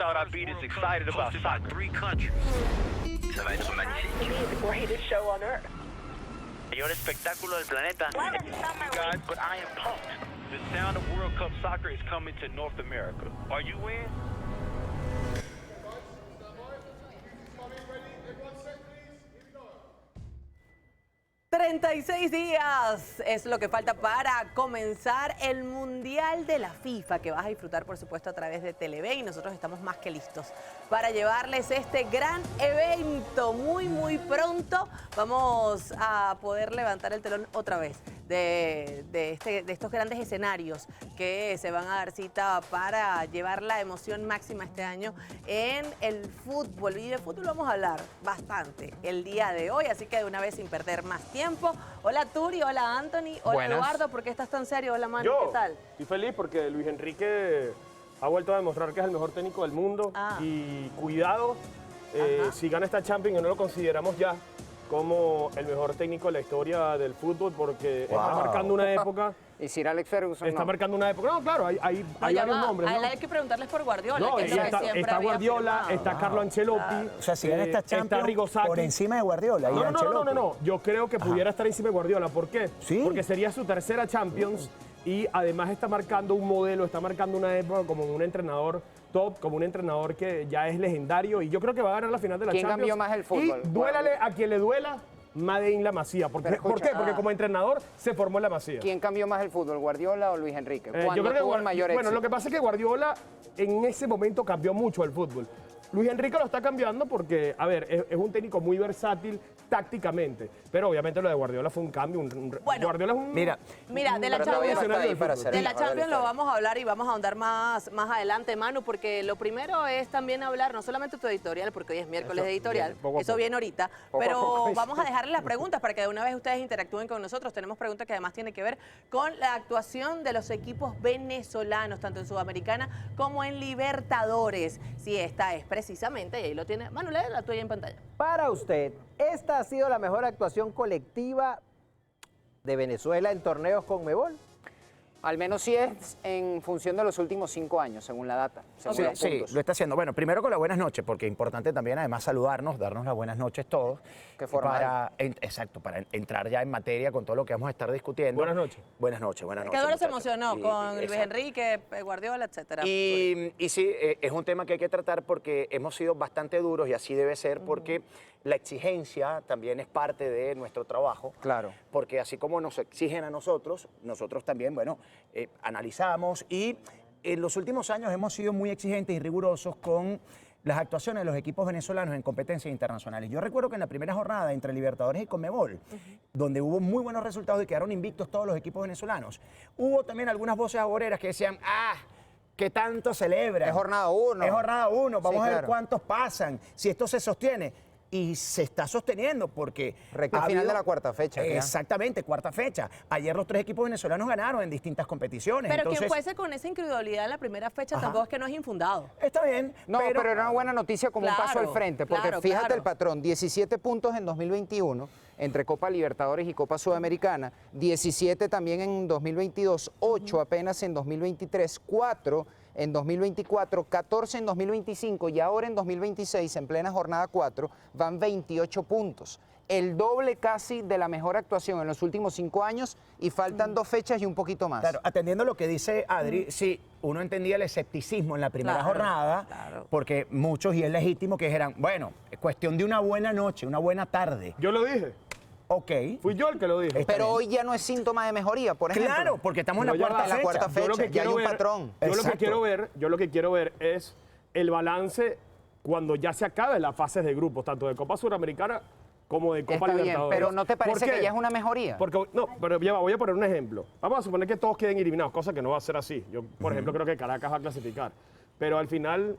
thought I'd be this excited about soccer. 3 countries. Ça va être magnifique. The greatest show on earth. Mayor espectáculo del planeta. Guys, but I am pumped. The sound of World Cup soccer is coming to North America. Are you in? 36 días es lo que falta para comenzar el Mundial de la FIFA, que vas a disfrutar, por supuesto, a través de Televé, y nosotros estamos más que listos para llevarles este gran evento. Muy pronto vamos a poder levantar el telón otra vez de estos grandes escenarios que se van a dar cita para llevar la emoción máxima este año en el fútbol. Y de fútbol vamos a hablar bastante el día de hoy, así que de una vez, sin perder más tiempo. Hola Turi, hola Anthony, hola Buenas. Eduardo, ¿por qué estás tan serio? Hola Manu, ¿qué tal? Estoy feliz porque Luis Enrique ha vuelto a demostrar que es el mejor técnico del mundo. Ah. Y cuidado, si gana esta Champions, no lo consideramos ya como el mejor técnico de la historia del fútbol, porque está marcando una época. Y Sir Alex Ferguson Está no. marcando una época. No, claro, hay varios nombres, A él ¿no? hay que preguntarles por Guardiola, No, que y es lo que siempre está había Guardiola, afirmado. está Carlo Ancelotti. Claro. O sea, si gana esta está Champions Arrigo Sacchi. por encima de Guardiola y Ancelotti. No. Yo creo que pudiera estar encima de Guardiola. ¿Por qué? ¿Sí? Porque sería su tercera Champions y además está marcando un modelo, está marcando una época como un entrenador top, como un entrenador que ya es legendario, y yo creo que va a ganar la final de la ¿Quién Champions. cambió más el fútbol? Y duélale a quien le duela, Made in La Masía. ¿Por Pero qué? ¿Por escucha, qué? Porque como entrenador se formó en La Masía. ¿Quién cambió más el fútbol, Guardiola o Luis Enrique? Yo ¿Cuándo creo que tuvo el mayor éxito? Bueno, lo que pasa es que Guardiola en ese momento cambió mucho el fútbol. Luis Enrique lo está cambiando porque, a ver, es un técnico muy versátil tácticamente, pero obviamente lo de Guardiola fue un cambio. Bueno, Guardiola es un... Mira, de la Pero todavía no está ahí Champions, para hacer de la nada, Champions dale, lo vamos a hablar y vamos a ahondar más adelante, Manu, porque lo primero es también hablar, no solamente tu editorial, porque hoy es miércoles de editorial, bien, poco a eso poco. viene ahorita, Poco a pero poco. vamos a dejarles las preguntas para que de una vez ustedes interactúen con nosotros. Tenemos preguntas que además tienen que ver con la actuación de los equipos venezolanos, tanto en Sudamericana como en Libertadores. Sí, esta es precisamente, y ahí lo tiene, Manu, lee la tuya en pantalla. Para usted, ¿esta ha sido la mejor actuación colectiva de Venezuela en torneos Conmebol? Al menos sí es en función de los últimos 5 años, según la data. Según sí, los sí, puntos. lo está haciendo. Bueno, primero con las buenas noches, porque es importante también además saludarnos, darnos las buenas noches todos. Qué formal. Exacto, para entrar ya en materia con todo lo que vamos a estar discutiendo. Buenas noches. Buenas noches, buenas Que noches. Eduardo se muchachos. emocionó con Luis exacto. Enrique, Guardiola, etcétera. Y sí, es un tema que hay que tratar porque hemos sido bastante duros y así debe ser, porque la exigencia también es parte de nuestro trabajo. Claro. Porque así como nos exigen a nosotros, nosotros también, bueno, analizamos, y en los últimos años hemos sido muy exigentes y rigurosos con las actuaciones de los equipos venezolanos en competencias internacionales. Yo recuerdo que en la primera jornada entre Libertadores y Conmebol, donde hubo muy buenos resultados y quedaron invictos todos los equipos venezolanos, hubo también algunas voces agoreras que decían, ¿qué tanto celebra? Es jornada 1. Es jornada 1, vamos Sí, a ver claro. cuántos pasan, si esto se sostiene. Y se está sosteniendo porque... Recta final de la cuarta fecha, ya. Exactamente, cuarta fecha. Ayer los 3 equipos venezolanos ganaron en distintas competiciones. Pero entonces, quien fuese con esa incredulidad en la primera fecha tampoco es que no es infundado. Está bien, No, pero era una buena noticia como un paso al Claro, frente, porque claro, fíjate claro. el patrón, 17 puntos en 2021 entre Copa Libertadores y Copa Sudamericana, 17 también en 2022, 8 apenas en 2023, 4 en 2024, 14 en 2025 y ahora en 2026, en plena jornada 4, van 28 puntos. El doble casi de la mejor actuación en los últimos 5 años y faltan 2 fechas y un poquito más. Claro, atendiendo lo que dice Adri, sí, uno entendía el escepticismo en la primera Claro, jornada, claro. porque muchos, y es legítimo, que dijeran, bueno, es cuestión de una buena noche, una buena tarde. Yo lo dije. Ok. Fui yo el que lo dije. Está Pero bien. hoy ya no es síntoma de mejoría, por ejemplo. Claro, porque estamos en Pero la ya va, cuarta la cuarta fecha. fecha. Yo lo que ya hay quiero un ver- patrón. Yo lo que Exacto. quiero ver es el balance cuando ya se acaben las fases de grupos, tanto de Copa Suramericana como de Copa Está bien, Libertadores. pero ¿no te ¿Por parece qué? que ya es una mejoría? Porque, no, pero ya va, voy a poner un ejemplo. Vamos a suponer que todos queden eliminados, cosa que no va a ser así. Yo, por ejemplo, creo que Caracas va a clasificar. Pero al final,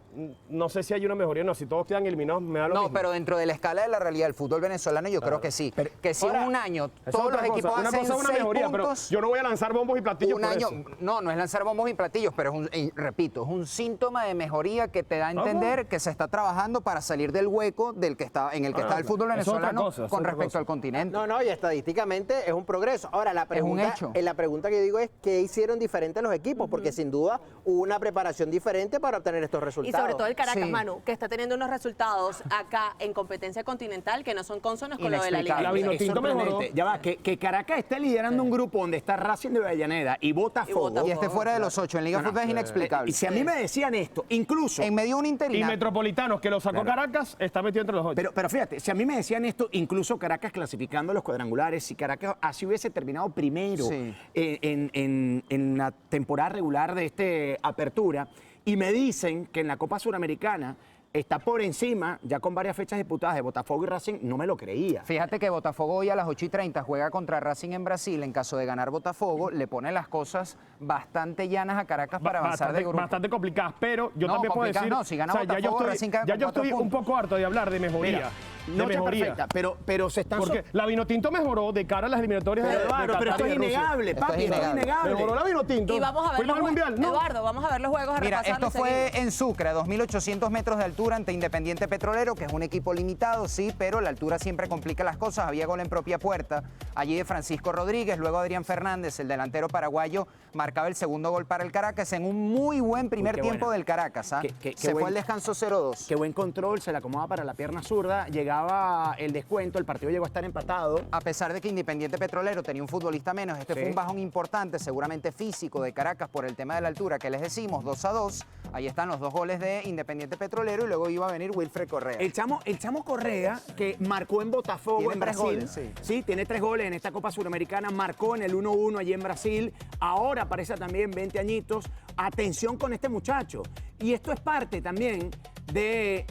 no sé si hay una mejoría o no. Si todos quedan eliminados, me da lo No, mismo. pero dentro de la escala de la realidad del fútbol venezolano yo creo que sí. Que si en Ahora, un año esa es todos otra los cosa. equipos Una hacen cosa es una 6 mejoría, puntos, pero yo no voy a lanzar bombos y platillos un por año, eso. no es lanzar bombos y platillos, pero es un, y repito, es un síntoma de mejoría que te da a entender que se está trabajando para salir del hueco del que está, en el que está el fútbol es otra venezolano cosa, es con otra respecto cosa. al continente. No, y estadísticamente es un progreso. Ahora, la pregunta, hecho. la pregunta que yo digo es, ¿qué hicieron diferente los equipos? Porque sin duda hubo una preparación diferente para para obtener estos Y resultados. sobre todo el Caracas, Sí. Manu, que está teniendo unos resultados acá en competencia continental que no son consonos con lo de la Liga. La Es Vinotinto mejoró. sorprendente. Ya va, que Caracas esté liderando un grupo donde está Racing de Avellaneda y Botafogo. Y esté fuera de los 8 en Liga No, no. Fútbol es inexplicable. Y si a mí me decían esto, incluso... En medio de un Y interinato. Metropolitanos, que lo sacó Caracas, está metido entre los 8. Pero fíjate, si a mí me decían esto, incluso Caracas clasificando los cuadrangulares, si Caracas así hubiese terminado primero Sí. en la temporada regular de este apertura, y me dicen que en la Copa Suramericana está por encima, ya con varias fechas disputadas de Botafogo y Racing, no me lo creía. Fíjate que Botafogo hoy a las 8:30 juega contra Racing en Brasil. En caso de ganar Botafogo, le pone las cosas bastante llanas a Caracas para avanzar de grupo. Bastante complicadas, pero yo No, también puedo complicadas decir... no, si gana Botafogo, Racing queda ya con yo 4 estoy un puntos. poco harto de hablar de mejoría. Mira, de no te mejoría. perfecta, pero se están... Porque la Vinotinto mejoró de cara a las eliminatorias de Eduardo, pero esto Qatar es y de Rusia. innegable, Esto papi, es esto es innegable. innegable. Mejoró la Vinotinto. Y vamos a ver Fuimos los al Mundial, ¿no? Eduardo, vamos a ver los juegos a Mira, repasarlos esto fue seguidos. en Sucre, a 2.800 metros de altura ante Independiente Petrolero, que es un equipo limitado, sí, pero la altura siempre complica las cosas. Había gol en propia puerta, allí de Francisco Rodríguez, luego Adrián Fernández, el delantero paraguayo, marcaba el segundo gol para el Caracas en un muy buen primer qué tiempo buena. del Caracas. ¿Ah? Qué Se fue buen- al descanso 0-2. Qué buen control, se la acomoda para la pierna zurda, llegaba el descuento, el partido llegó a estar empatado. A pesar de que Independiente Petrolero tenía un futbolista menos, este fue un bajón importante, seguramente físico, de Caracas por el tema de la altura que les decimos, 2-2. Ahí están los 2 goles de Independiente Petrolero y luego iba a venir Wilfred Correa. El chamo Correa, que marcó en Botafogo, Tiene en 3 Brasil. goles, sí. Sí, tiene 3 goles en esta Copa Suramericana, marcó en el 1-1 allí en Brasil. Ahora aparece también 20 añitos. Atención con este muchacho. Y esto es parte también de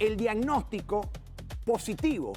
el diagnóstico positivo.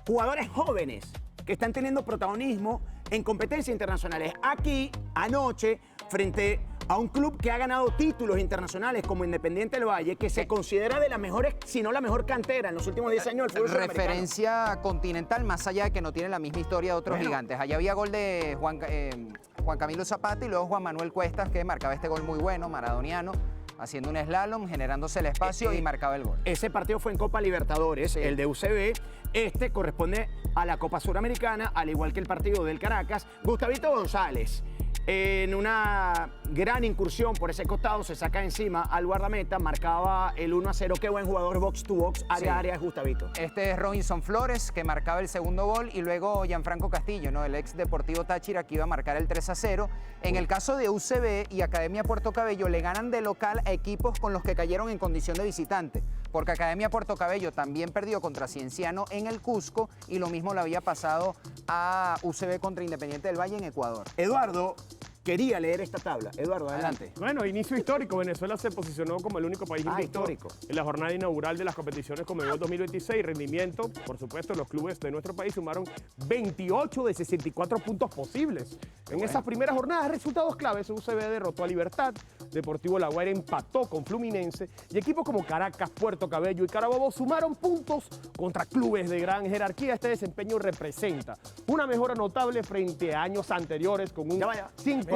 Jugadores jóvenes que están teniendo protagonismo en competencias internacionales. Aquí, anoche, frente a un club que ha ganado títulos internacionales como Independiente del Valle, que se considera de las mejores, si no la mejor cantera en los últimos 10 años del fútbol sudamericano. Referencia continental, más allá de que no tiene la misma historia de otros Bueno. gigantes. Allá había gol de Juan Camilo Zapata y luego Juan Manuel Cuestas, que marcaba este gol muy bueno, maradoniano, haciendo un slalom, generándose el espacio y marcaba el gol. Ese partido fue en Copa Libertadores, el de UCB. Este corresponde a la Copa Suramericana, al igual que el partido del Caracas. Gustavito González, en una gran incursión por ese costado, se saca encima al guardameta, marcaba el 1-0. Qué buen jugador box to box, área a área, Gustavito. Este es Robinson Flores, que marcaba el segundo gol, y luego Gianfranco Castillo, ¿no? El ex Deportivo Táchira, que iba a marcar el 3-0. En el caso de UCB y Academia Puerto Cabello, le ganan de local a equipos con los que cayeron en condición de visitante, porque Academia Puerto Cabello también perdió contra Cienciano en el Cusco, y lo mismo le había pasado a UCB contra Independiente del Valle en Ecuador. Eduardo quería leer esta tabla. Eduardo, adelante. Bueno, inicio histórico. Venezuela se posicionó como el único país invicto histórico. en la jornada inaugural de las competiciones Conmebol 2026. Rendimiento, por supuesto, los clubes de nuestro país sumaron 28 de 64 puntos posibles. En esas primeras jornadas, resultados claves: UCB derrotó a Libertad, Deportivo La Guaira empató con Fluminense y equipos como Caracas, Puerto Cabello y Carabobo sumaron puntos contra clubes de gran jerarquía. Este desempeño representa una mejora notable frente a años anteriores con un Ya vaya. 51.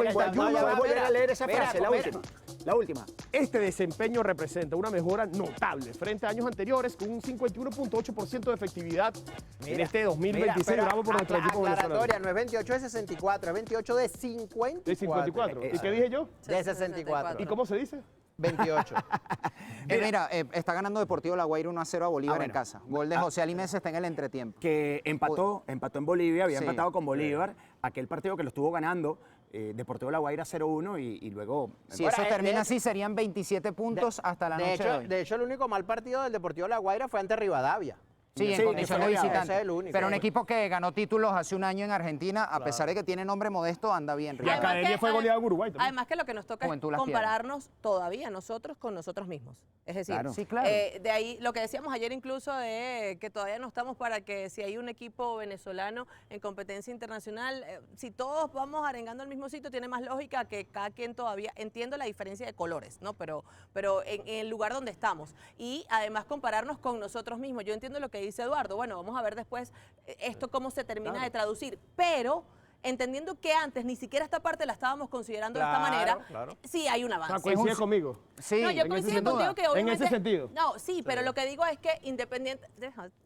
Voy a leer esa mira, frase, la mira. última. La última. Este desempeño representa una mejora notable frente a años anteriores con un 51.8% de efectividad en este 2026. Mira, Bravo por nuestro equipo venezolano. aclaratoria, no es 28 de 64, es 28 de 54. De 54. ¿Y qué dije yo? De 64. ¿Y cómo se dice? 28. Está ganando Deportivo La Guaira 1-0 a Bolívar bueno. en casa. Gol de José Alimes está en el entretiempo. Que empató en Bolivia, había Sí. empatado con Bolívar, aquel partido que lo estuvo ganando Deportivo La Guaira 0-1 y luego... Si Ahora, eso termina de- así, serían 27 puntos hasta la noche de hoy. De hecho, el único mal partido del Deportivo La Guaira fue ante Rivadavia. Sí, en Sí, condición de ese visitante. es el único. Pero un equipo que ganó títulos hace un año en Argentina, a pesar de que tiene nombre modesto, anda bien. Y Ricardo. Academia fue goleada en Uruguay también. Además que lo que nos toca Juventud es las pierde. compararnos todavía nosotros con nosotros mismos. Es decir, Claro. Sí, claro. de ahí lo que decíamos ayer incluso de que todavía no estamos para que si hay un equipo venezolano en competencia internacional, si todos vamos arengando al mismo sitio, tiene más lógica que cada quien todavía, entiendo la diferencia de colores, ¿no? Pero en el lugar donde estamos. Y además compararnos con nosotros mismos. Yo entiendo lo que dice Eduardo. Bueno, vamos a ver después esto cómo se termina de traducir. Pero entendiendo que antes ni siquiera esta parte la estábamos considerando de esta Claro, manera, claro. sí hay un O sea, avance. coincide conmigo. Sí, No, yo en ese coincido sentido. contigo que En obviamente... ese sentido. No, sí, pero lo que digo es que independiente...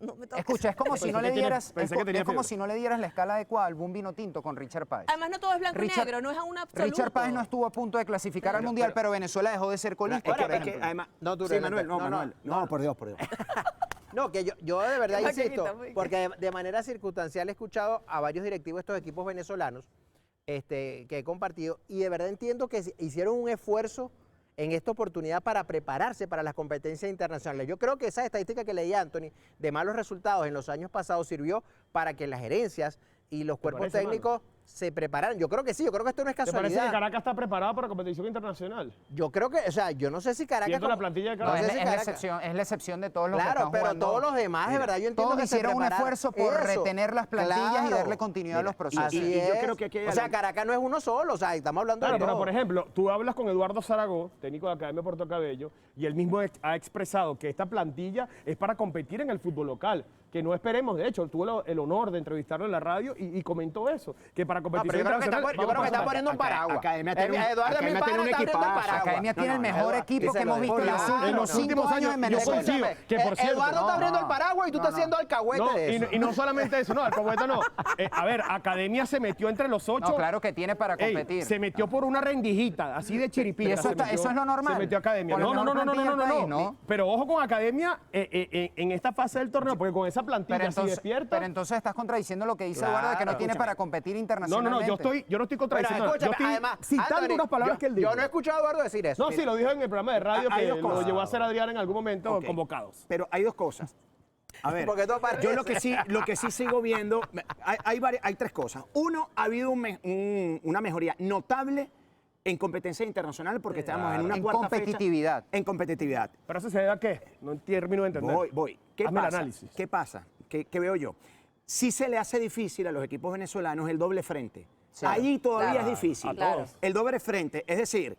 no me toques. escucha, es como si Pensé no que le tenía- dieras, pensé es que tenía como fiebre. si no le dieras la escala adecuada al boom vino tinto con Richard Páez. Además, no todo es blanco y Richard- negro, no es a un absoluto. Richard Páez no estuvo a punto de clasificar al Mundial, pero Venezuela dejó de ser colista, Ahora, por es que ejemplo. además, No, tú, sí, René, Manuel, no, no, no, Manuel. No, por Dios, por Dios. No, que yo de verdad Qué insisto, vaquerita, muy porque de manera circunstancial he escuchado a varios directivos de estos equipos venezolanos que he compartido y de verdad entiendo que hicieron un esfuerzo en esta oportunidad para prepararse para las competencias internacionales. Yo creo que esa estadística que leía Anthony de malos resultados en los años pasados sirvió para que las gerencias y los cuerpos parece, técnicos se prepararan. Yo creo que sí, yo creo que esto no es ¿Te parece que casualidad. Caracas está preparada para competición internacional? Yo creo que, o sea, yo no sé si Caracas... Viendo la plantilla de No, Caracas. es, sé si es la Caracas- excepción, es la excepción de todos los que Claro, están pero jugando. todos los demás, de verdad, yo entiendo Todos que se hicieron un prepararon. esfuerzo por Eso, retener las plantillas y claro. darle continuidad a los procesos. Así Y yo es. creo que aquí hay o sea, algo- Caracas no es uno solo, o sea, estamos hablando Claro, de pero todo. por ejemplo, tú hablas con Eduardo Zaragoza, técnico de Academia Puerto Cabello, y él mismo ha expresado que esta plantilla es para competir en el fútbol local, que no esperemos, de hecho, tuvo el honor de entrevistarlo en la radio y comentó eso, que para No, competición pero yo creo que internacional... yo creo que está poniendo un paraguas. Academia tiene un- Eduardo Academia mi pana tiene un está abriendo el equipazo. paraguas. Academia tiene el mejor equipo que díselo hemos visto en los Claro, últimos en los últimos 5 años años, en yo Venezuela. coincido. Que, por cierto, Eduardo está abriendo el paraguas y tú estás haciendo alcahuete No, de eso. y no solamente eso, no, alcahueta no. A ver, Academia se metió entre los 8. No, claro que tiene para Ey, competir. se metió por una rendijita, así de chiripita. Y eso se está- eso es lo normal. Se metió Academia. Por la No, no, no, mejor no, no, plantilla no, del no, país, no. ¿no? Pero ojo con Academia en esta fase del torneo, porque con esa plantilla así despierta. pero entonces estás contradiciendo lo que dice Claro, Eduardo de que no tiene escúchame. para competir No, internacionalmente. no, no, yo no estoy Bueno, contradiciendo. Yo escúchame, estoy además, citando Anthony, unas palabras que él dijo. Yo no he escuchado a Eduardo decir eso. No, sí, lo dijo en el programa de radio Hay que dos lo cosas. llevó a hacer Adrián en algún momento Ok. convocados. Pero hay dos cosas. A ver, Porque todo parece. yo lo que sí sigo viendo, hay tres cosas. Uno, ha habido una mejoría notable en competencia internacional porque estamos en una En cuarta competitividad. fecha. En competitividad. ¿Pero eso se debe a qué? No termino de entender. Voy. ¿Qué Hazme el pasa? análisis. ¿Qué pasa? ¿Qué veo yo? Sí se le hace difícil a los equipos venezolanos el doble frente. Sí. Ahí todavía Claro. es difícil. A todos. El doble frente, es decir,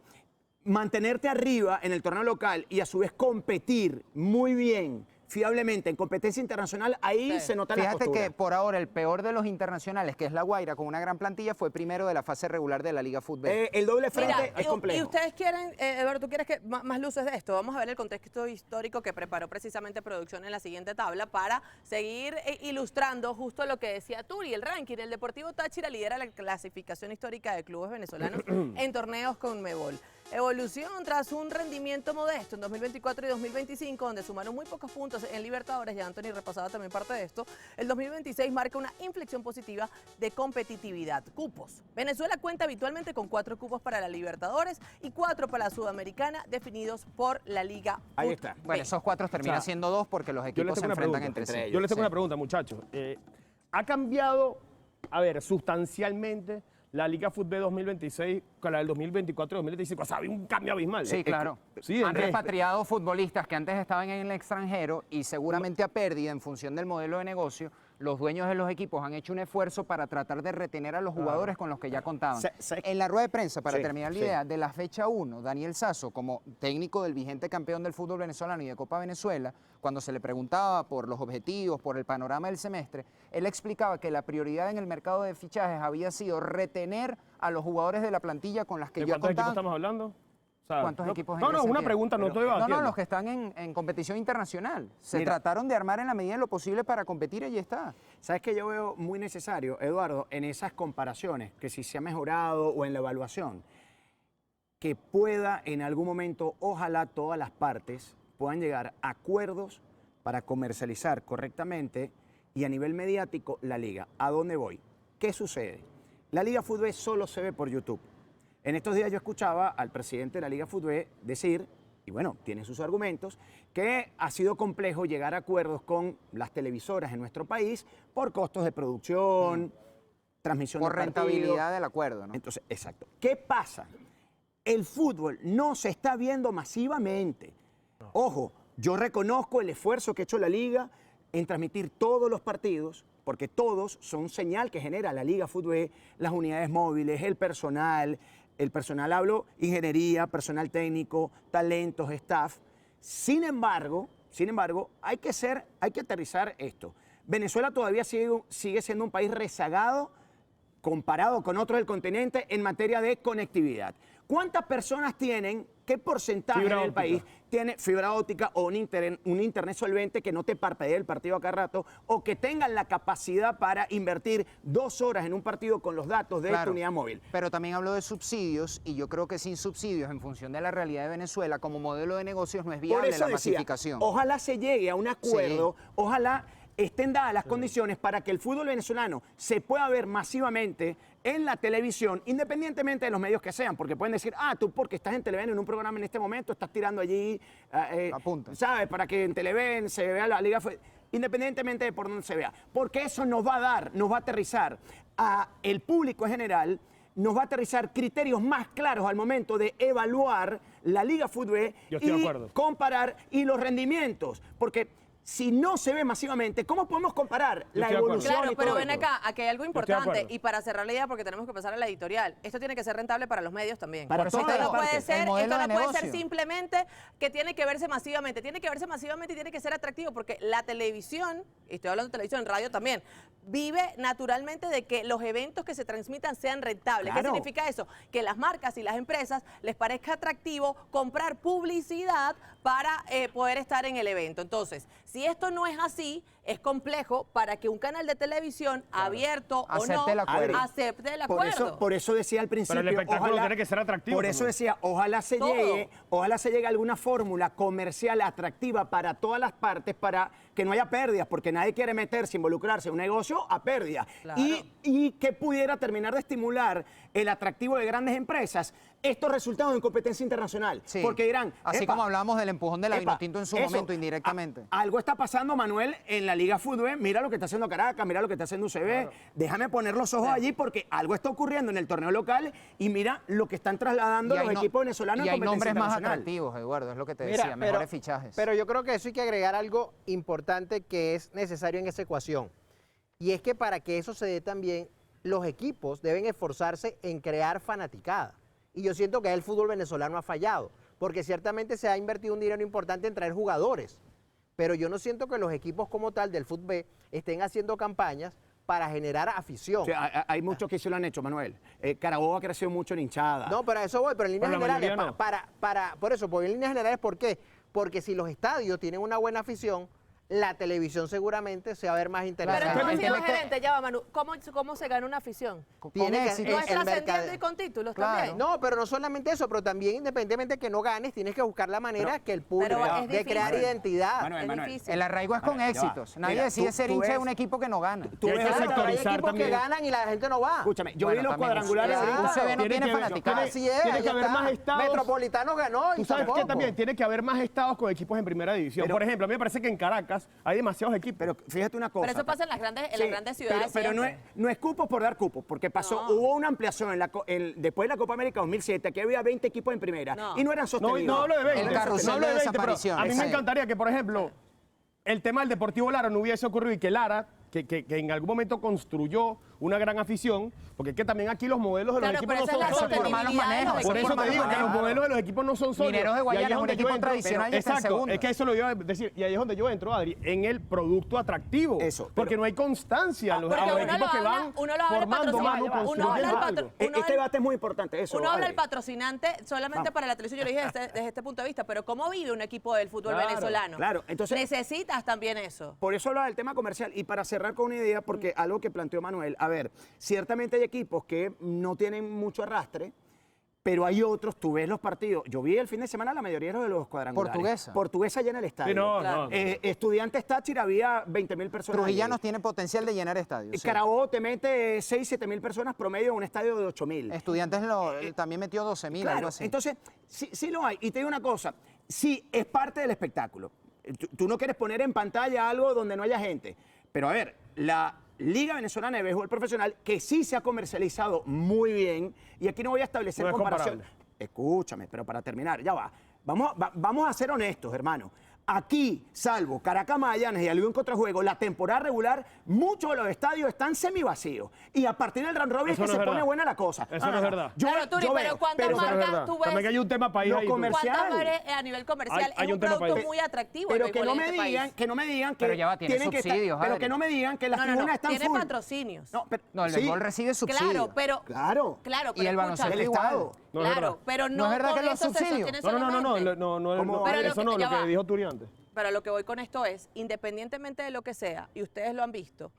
mantenerte arriba en el torneo local y a su vez competir muy bien, fiablemente en competencia internacional, ahí Sí. se nota la Fíjate costura. que por ahora el peor de los internacionales, que es La Guaira, con una gran plantilla, fue primero de la fase regular de la Liga Fútbol. El doble frente Mira, es complejo. y ustedes quieren, Eduardo, ¿tú quieres que más luces de esto? Vamos a ver el contexto histórico que preparó precisamente producción en la siguiente tabla para seguir ilustrando justo lo que decía Turi, el ranking. El Deportivo Táchira lidera la clasificación histórica de clubes venezolanos en torneos con Mebol. Evolución tras un rendimiento modesto en 2024 y 2025, donde sumaron muy pocos puntos en Libertadores, ya Anthony repasaba también parte de esto. El 2026 marca una inflexión positiva de competitividad. Cupos. Venezuela cuenta habitualmente con 4 cupos para la Libertadores y 4 para la Sudamericana, definidos por la Liga Ahí Fut está. B. Bueno, esos 4 terminan O sea, siendo 2 porque los Yo les equipos se tengo una enfrentan pregunta. entre sí. Yo les tengo Sí. una pregunta, muchachos. ¿Ha cambiado, a ver, sustancialmente la Liga Fútbol 2026 con la del 2024 y 2025? O sea, había un cambio abismal. Sí, claro. Sí, Han ¿en qué? repatriado futbolistas que antes estaban en el extranjero y seguramente a pérdida en función del modelo de negocio, los dueños de los equipos han hecho un esfuerzo para tratar de retener a los jugadores con los que ya contaban. En la rueda de prensa, para Sí, terminar la sí. idea, de la fecha 1, Daniel Sasso, como técnico del vigente campeón del fútbol venezolano y de Copa Venezuela, cuando se le preguntaba por los objetivos, por el panorama del semestre, él explicaba que la prioridad en el mercado de fichajes había sido retener a los jugadores de la plantilla con las que ¿De ya cuántos equipos contaban. estamos hablando? O sea, ¿Cuántos equipos en No, ese no, una sentido? pregunta, no estoy No, debatiendo. no, los que están en competición internacional. Se Mira. trataron de armar en la medida de lo posible para competir y ahí está. ¿Sabes qué yo veo muy necesario, Eduardo, en esas comparaciones, que si se ha mejorado o en la evaluación, que pueda en algún momento, ojalá todas las partes puedan llegar a acuerdos para comercializar correctamente y a nivel mediático la liga? ¿A dónde voy? ¿Qué sucede? La Liga Fútbol solo se ve por YouTube. En estos días yo escuchaba al presidente de la Liga Fútbol decir, y bueno, tiene sus argumentos, que ha sido complejo llegar a acuerdos con las televisoras en nuestro país por costos de producción, transmisión Por de partidos. rentabilidad del acuerdo, ¿no? Entonces, exacto. ¿Qué pasa? El fútbol no se está viendo masivamente. Ojo, yo reconozco el esfuerzo que ha hecho la liga en transmitir todos los partidos, porque todos son señal que genera la Liga Fútbol, las unidades móviles, el personal hablo ingeniería, personal técnico, talentos, staff. Sin embargo, hay que aterrizar esto. Venezuela todavía sigue siendo un país rezagado comparado con otros del continente en materia de conectividad. ¿Cuántas personas tienen, qué porcentaje Fibra del óptica. país tiene fibra óptica o un internet solvente que no te parpadee el partido a cada rato o que tengan la capacidad para invertir 2 horas en un partido con los datos de tu Claro, unidad móvil? pero también hablo de subsidios y yo creo que sin subsidios, en función de la realidad de Venezuela, como modelo de negocios no es Por viable eso la decía, masificación. ojalá se llegue a un acuerdo, ojalá estén dadas las condiciones para que el fútbol venezolano se pueda ver masivamente en la televisión, independientemente de los medios que sean, porque pueden decir, tú porque estás en Televen en un programa en este momento, estás tirando allí, Apunta. ¿sabes? Para que en Televen se vea la liga, independientemente de por dónde se vea, porque eso nos va a dar, nos va a aterrizar a el público en general, nos va a aterrizar criterios más claros al momento de evaluar la Liga Fútbol Yo estoy de y acuerdo. comparar y los rendimientos, porque si no se ve masivamente, ¿cómo podemos comparar la estoy de acuerdo. evolución? Claro, y pero todo ven esto? acá, aquí hay algo estoy de importante acuerdo. y para cerrar la idea porque tenemos que pasar a la editorial. Esto tiene que ser rentable para los medios también. Para esto todas las no puede partes. ser, El modelo esto no de puede ser negocio. simplemente que tiene que verse masivamente. Tiene que verse masivamente y tiene que ser atractivo porque la televisión, y estoy hablando de televisión, radio también, vive naturalmente de que los eventos que se transmitan sean rentables. ¿Qué Claro. significa eso? Que las marcas y las empresas les parezca atractivo comprar publicidad para poder estar en el evento. Entonces, si esto no es así, es complejo para que un canal de televisión abierto o Acepte no el acuerdo. acepte el acuerdo. Por eso decía al principio. Pero el espectáculo tiene que ser atractivo Por eso también. decía, ojalá se Todo. llegue a alguna fórmula comercial atractiva para todas las partes para que no haya pérdidas, porque nadie quiere meterse, involucrarse en un negocio a pérdida. Claro. Y que pudiera terminar de estimular el atractivo de grandes empresas, estos resultados en competencia internacional. Sí. Porque dirán, Así "Epa, como hablamos del empujón de la epa, Vinotinto en su eso, momento, indirectamente. Algo está pasando, Manuel, en la Liga Fútbol. Mira lo que está haciendo Caracas, mira lo que está haciendo UCB. Déjame poner los ojos allí porque algo está ocurriendo en el torneo local y mira lo que están trasladando los equipos venezolanos y en hay competencia nombres más internacional. atractivos, Eduardo, es lo que te Mira, decía, mejores fichajes. Pero yo creo que eso hay que agregar algo importante que es necesario en esa ecuación. Y es que para que eso se dé también, los equipos deben esforzarse en crear fanaticada. Y yo siento que el fútbol venezolano ha fallado, porque ciertamente se ha invertido un dinero importante en traer jugadores. Pero yo no siento que los equipos como tal del fútbol estén haciendo campañas para generar afición. Sí, hay muchos que sí lo han hecho, Manuel. Carabobo ha crecido mucho en hinchada. No, pero a eso voy, pero en líneas Pero la generales, mayoría no. por eso, porque en líneas generales, ¿por qué? Porque si los estadios tienen una buena afición, la televisión seguramente se va a ver más Pero interesante. entonces, Entiendo señor que- gerente, ya va, Manu, ¿cómo se gana una afición? Tiene que- éxito. ¿No el es trascendiendo mercade- y con títulos Claro. también? No, pero no solamente eso, pero también independientemente que no ganes, tienes que buscar la manera que el público pero es de crear difícil. identidad. Manuel, Es Manuel. difícil. El arraigo es con Manuel, ya va. éxitos. Nadie Mira, decide tú ser hincha de ves- un equipo que no gana. Tú Y hay ves que hasta- Claro, pero hay sectorizar equipos también. que ganan y la gente no va. Escúchame, yo Bueno, vi los también cuadrangulares UCB ahorita. UCB no tiene que- fanaticada. Así es, tiene ahí que haber está. más estados. Metropolitano ganó y Tú sabes que tampoco. también tiene que haber más estados con equipos en primera división. Pero- Por ejemplo, a mí me parece que en Caracas hay demasiados equipos. Pero fíjate una cosa. Pero eso pasa en las grandes, Sí, ciudades. Pero no es, siempre. no es cupos por dar cupos, porque pasó, No. hubo una ampliación después de la Copa América 2007, aquí había 20 equipos en primera No. y no eran No, sostenibles. no hablo de 20. El carrusel no hablo de 20, pero desaparición, a mí me ese. encantaría que, por ejemplo, el tema del Deportivo Lara no hubiese ocurrido y que Lara, que en algún momento construyó una gran afición, porque es que también aquí los modelos de los Claro, equipos pero no esa es son la Eso por sólidos. malos sostenibilidad de los manejos. Por eso por te malos digo que los manejos. modelos de los equipos no son sólidos. Mineros de Y ahí Guayana es es un donde yo equipo entro. tradicional y está en Exacto, segunda. es que eso lo iba a decir. Y ahí es donde yo entro, Adri, en el producto atractivo. Eso, pero- Porque no hay constancia a los Porque uno equipos lo que habla- van uno lo habla formando patrocinante, mano, uno habla construyendo del algo. patro- uno Este habla- debate es muy importante, eso. Uno habla Adri. del patrocinante solamente para la televisión, yo lo dije desde este punto de vista, pero ¿cómo vive un equipo del fútbol Claro, venezolano? claro, entonces- Necesitas también eso. Por eso hablaba del tema comercial y para cerrar con una idea, porque algo que planteó Manuel, a ver, ciertamente hay equipos que no tienen mucho arrastre, pero hay otros, tú ves los partidos, yo vi el fin de semana la mayoría de los cuadrangulares. Portuguesa. Llena el estadio. Sí, no, Claro. no. Estudiantes Táchira había 20.000 personas. Trujillanos allí. tiene potencial de llenar estadios. sí. Carabobo te mete 6.000-7.000 personas promedio en un estadio de 8.000. Estudiantes también metió 12.000, algo Claro, así. entonces, sí lo hay. Y te digo una cosa, sí es parte del espectáculo. Tú no quieres poner en pantalla algo donde no haya gente. Pero a ver, la Liga Venezolana de Béisbol Profesional, que sí se ha comercializado muy bien, y aquí no voy a establecer No es comparación. comparable. Escúchame, pero para terminar, ya va. Vamos a ser honestos, hermano. Aquí, salvo Caracas Magallanes y algún otro juego, la temporada regular, muchos de los estadios están semivacíos. Y a partir del round robin es Eso que no se es pone verdad. buena la cosa. Eso no es verdad. Claro, Turi, pero ¿cuántas Eso no es marcas verdad. tú ves? También hay un tema país Lo ahí. Turi. comercial. ¿Cuántas ves a nivel comercial? Hay Es un un tema producto país. muy atractivo. el Pero que béisbol no en me este digan, país. que no me digan que Pero ya va, tiene tienen que estar- subsidios, pero Adri. que no me digan que las tribunas están tiene full. patrocinios. No, el sí, béisbol recibe subsidios. Claro, Claro. pero Y el baloncesto escúchame. igual. Estado. No es verdad. Claro, pero no, ¿No es verdad con que los eso se subsidios? sostiene No, solamente. ¿Cómo? Pero eso no, ya lo que va. dijo Turi antes. Pero a lo que voy con esto es, independientemente de lo que sea, y ustedes lo han visto,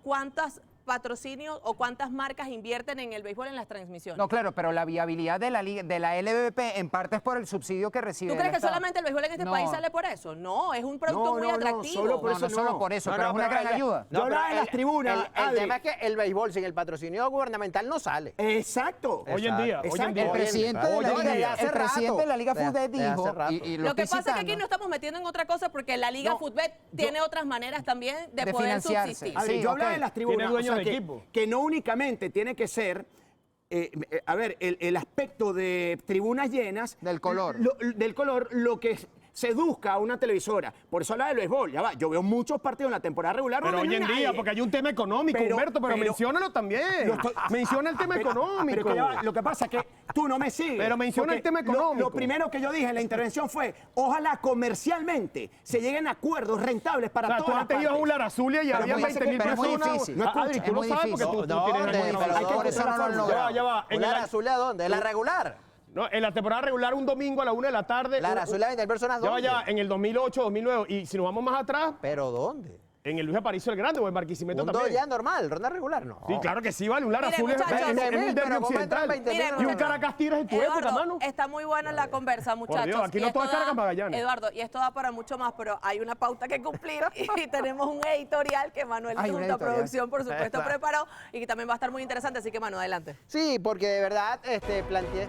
¿cuántas patrocinios o cuántas marcas invierten en el béisbol en las transmisiones? No, claro, pero la viabilidad de la LVP en parte es por el subsidio que recibe ¿Tú crees el que Estado. solamente el béisbol en este No. país sale por eso? No, es un producto muy atractivo. solo por No, eso no solo no. por eso, No, pero no, es una pero gran el- ayuda. Yo hablaba de pero las tribunas, El Adri. tema es que el béisbol sin el patrocinio gubernamental no sale. Exacto. Hoy en día, hoy en Exacto. día. El presidente de Hoy la en Liga, día. hace el presidente rato. de la Liga Desde Fútbol hace dijo, rato. y Lo que estoy pasa es que aquí citando, no estamos metiendo en otra cosa porque la Liga No, Footbet tiene otras maneras también de de poder financiarse. subsistir. A ver, Sí, yo hablaba ok. de las tribunas, Tiene dueño de que, equipo. que no únicamente tiene que ser, a ver, el aspecto de tribunas llenas. Del color. Del color, lo que seduzca a una televisora. Por eso habla del béisbol, ya va. Yo veo muchos partidos en la temporada regular. Pero donde hoy no en hay día, nadie. porque hay un tema económico, Humberto, pero menciónalo también. Lo estoy- Menciona el tema Pero- económico. pero que ya va, lo que pasa es que tú no me sigues. Pero menciona el porque tema económico. Lo primero que yo dije en la intervención fue, ojalá comercialmente se lleguen a acuerdos rentables para O sea, todas tú las antes ibas a partes. un Lara Zulia y Pero había muy- 20.000 pero es muy personas. difícil. No escucha, Adri, tú es lo muy sabes difícil. porque tú No, tienes ¿dónde? el Pero programa. ¿dónde? por eso no lo han logrado. Ya va. ¿Una Arazula dónde? ¿En la regular? No, en la temporada regular, un domingo a la 1 de la tarde. ¿La Arazula 20 personas Ya va, dónde? ya, en el 2008, 2009. Y si nos vamos más atrás, ¿Pero dónde? en el Luis Aparicio el Grande o en Barquisimeto ¿Un dos también. ya normal? ¿Ronda regular? No. Sí, claro que sí, vale. Un Lara Miren, Azul es muchachos, un 20.000, derbi pero ¿cómo occidental. entran 20.000? Miren, Y un muchachos. Caracas Tigres en tu época, Eduardo, mano. está muy buena la conversa, muchachos. Dios, aquí y no esto todo es da- Caracas Magallanes. Eduardo, y esto da para mucho más, pero hay una pauta que cumplir y tenemos un editorial que Manuel Hay un Junta editorial. Producción, por supuesto, Claro. preparó y que también va a estar muy interesante. Así que, Manu, adelante. Sí, porque de verdad planteé...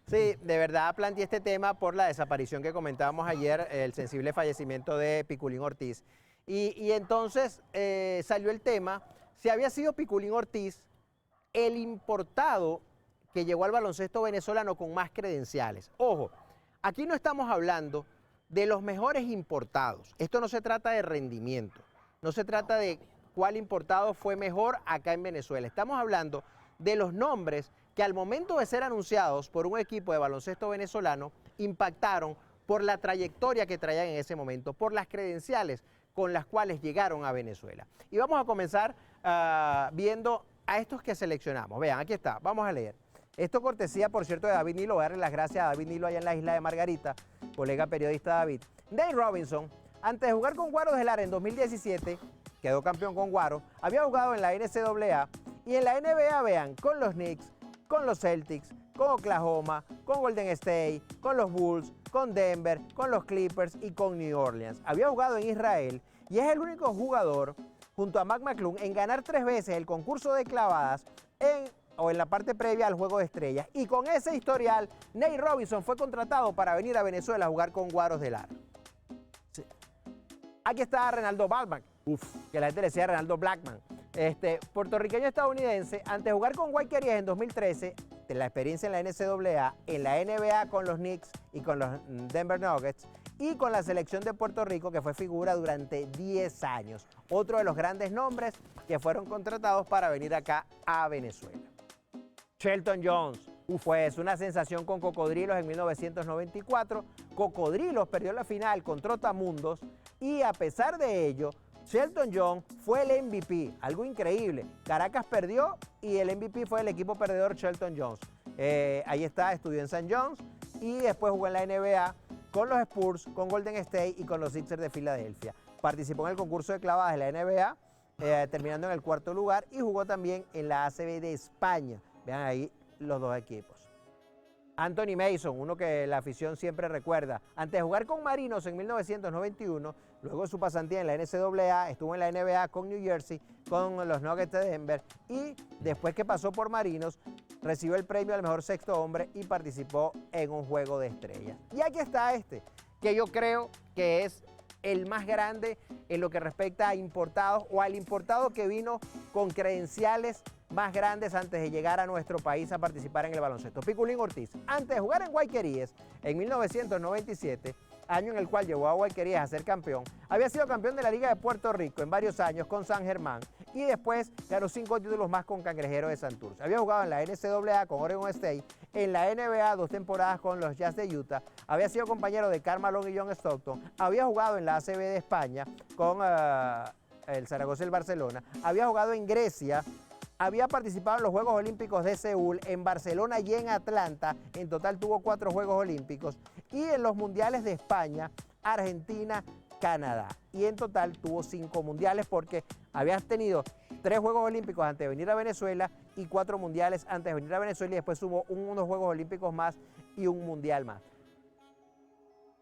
Sí, de verdad planteé este tema por la desaparición que comentábamos ayer, el sensible fallecimiento de Piculín Ortiz. Y entonces salió el tema, si había sido Piculín Ortiz el importado que llegó al baloncesto venezolano con más credenciales. Ojo, aquí no estamos hablando de los mejores importados. Esto no se trata de rendimiento, no se trata de cuál importado fue mejor acá en Venezuela. Estamos hablando de los nombres que al momento de ser anunciados por un equipo de baloncesto venezolano impactaron por la trayectoria que traían en ese momento, por las credenciales con las cuales llegaron a Venezuela. Y vamos a comenzar viendo a estos que seleccionamos. Vean, aquí está, vamos a leer. Esto cortesía, por cierto, de David Nilo. Voy a darle las gracias a David Nilo allá en la isla de Margarita, colega periodista David. Nate Robinson, antes de jugar con Guaros del Lara en 2017, quedó campeón con Guaro, había jugado en la NCAA y en la NBA, vean, con los Knicks, con los Celtics, con Oklahoma, con Golden State, con los Bulls, con Denver, con los Clippers y con New Orleans. Había jugado en Israel y es el único jugador, junto a Mac McClung, en ganar 3 veces el concurso de clavadas en la parte previa al Juego de Estrellas. Y con ese historial, Nate Robinson fue contratado para venir a Venezuela a jugar con Guaros del Lara. Sí. Aquí está Renaldo Blackman, que la gente le decía Renaldo Blackman. Puertorriqueño estadounidense, antes de jugar con Guayquerías en 2013, de la experiencia en la NCAA, en la NBA con los Knicks y con los Denver Nuggets, y con la selección de Puerto Rico, que fue figura durante 10 años. Otro de los grandes nombres que fueron contratados para venir acá a Venezuela. Shelton Jones, pues una sensación con Cocodrilos en 1994. Cocodrilos perdió la final con Trotamundos y a pesar de ello, Shelton Jones fue el MVP, algo increíble. Caracas perdió y el MVP fue el equipo perdedor Shelton Jones. Ahí está, estudió en St. John's y después jugó en la NBA con los Spurs, con Golden State y con los Sixers de Filadelfia. Participó en el concurso de clavadas de la NBA, terminando en el 4º lugar y jugó también en la ACB de España. Vean ahí los dos equipos. Anthony Mason, uno que la afición siempre recuerda. Antes de jugar con Marinos en 1991, luego de su pasantía en la NCAA, estuvo en la NBA con New Jersey, con los Nuggets de Denver y después que pasó por Marinos, recibió el premio al mejor sexto hombre y participó en un Juego de Estrellas. Y aquí está que yo creo que es el más grande en lo que respecta a importados o al importado que vino con credenciales más grandes antes de llegar a nuestro país a participar en el baloncesto. Piculín Ortiz, antes de jugar en Guayqueríes en 1997, año en el cual llevó a Guayqueríes a ser campeón, había sido campeón de la Liga de Puerto Rico en varios años con San Germán y después ganó 5 títulos más con Cangrejeros de Santurce. Había jugado en la NCAA con Oregon State, en la NBA 2 temporadas con los Jazz de Utah, había sido compañero de Karl Malone y John Stockton, había jugado en la ACB de España con el Zaragoza y el Barcelona, había jugado en Grecia, había participado en los Juegos Olímpicos de Seúl, en Barcelona y en Atlanta. En total tuvo 4 Juegos Olímpicos. Y en los Mundiales de España, Argentina, Canadá. Y en total tuvo 5 mundiales porque había tenido 3 Juegos Olímpicos antes de venir a Venezuela y 4 mundiales antes de venir a Venezuela y después tuvo unos Juegos Olímpicos más y un mundial más.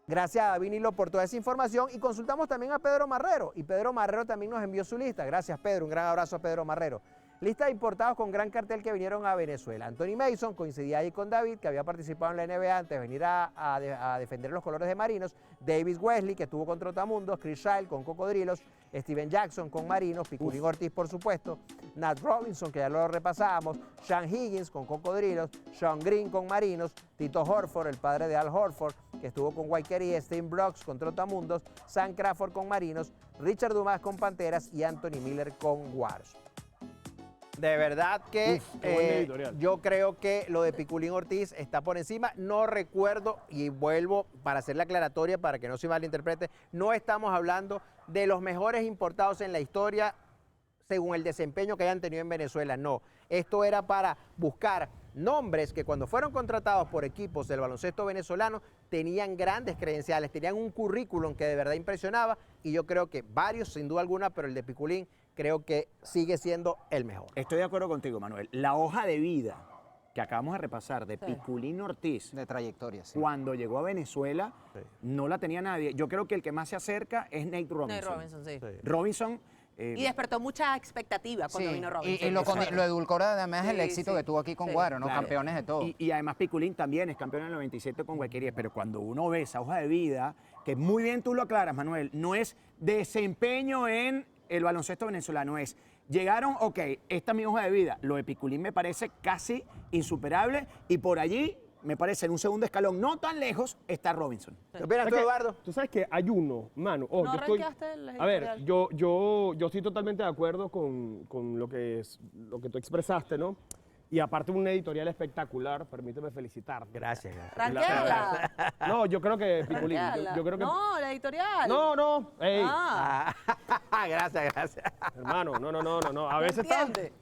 Gracias a David Nilo por toda esa información y consultamos también a Pedro Marrero. Y Pedro Marrero también nos envió su lista. Gracias, Pedro. Un gran abrazo a Pedro Marrero. Lista de importados con gran cartel que vinieron a Venezuela. Anthony Mason coincidía ahí con David, que había participado en la NBA antes de venir a defender los colores de Marinos. Davis Wesley, que estuvo con Trotamundos. Chris Child con Cocodrilos. Steven Jackson con Marinos. Piculín Ortiz, por supuesto. Nat Robinson, que ya lo repasábamos. Sean Higgins con Cocodrilos. Sean Green con Marinos. Tito Horford, el padre de Al Horford, que estuvo con Guayquerías. Steve Brooks con Trotamundos. Sam Crawford con Marinos. Richard Dumas con Panteras y Anthony Miller con Warriors. De verdad que yo creo que lo de Piculín Ortiz está por encima. No recuerdo, y vuelvo para hacer la aclaratoria para que no se malinterprete, no estamos hablando de los mejores importados en la historia según el desempeño que hayan tenido en Venezuela. No, esto era para buscar nombres que cuando fueron contratados por equipos del baloncesto venezolano tenían grandes credenciales, tenían un currículum que de verdad impresionaba y yo creo que varios, sin duda alguna, pero el de Piculín creo que sigue siendo el mejor. Estoy de acuerdo contigo, Manuel. La hoja de vida que acabamos de repasar de Piculín Ortiz, De trayectoria, sí. cuando llegó a Venezuela, no la tenía nadie. Yo creo que el que más se acerca es Nate Robinson. Nate Robinson, sí. Robinson... Y despertó mucha expectativa cuando vino Robinson. Y lo edulcora además el éxito que tuvo aquí con Guaro, ¿no? Claro. Campeones de todo. Y además Piculín también es campeón en el 97 con Guayquerías, pero cuando uno ve esa hoja de vida, que muy bien tú lo aclaras, Manuel, no es desempeño en el baloncesto venezolano, es llegaron, ok, esta es mi hoja de vida. Lo de Piculín me parece casi insuperable y por allí me parece en un segundo escalón, no tan lejos, está Robinson. ¿Qué opinas tú, Eduardo? Tú sabes que hay uno, mano. No yo estoy, arrancaste el a ver, editorial. yo estoy totalmente de acuerdo con lo que tú expresaste, ¿no? Y aparte un editorial espectacular, permíteme felicitarte. Gracias. Ranqueala. No, yo creo que Piculín. Ranqueala. Yo creo que. No, la editorial. No. Ey, Ah, Gracias. hermano, no. A veces está. ¿entiendes?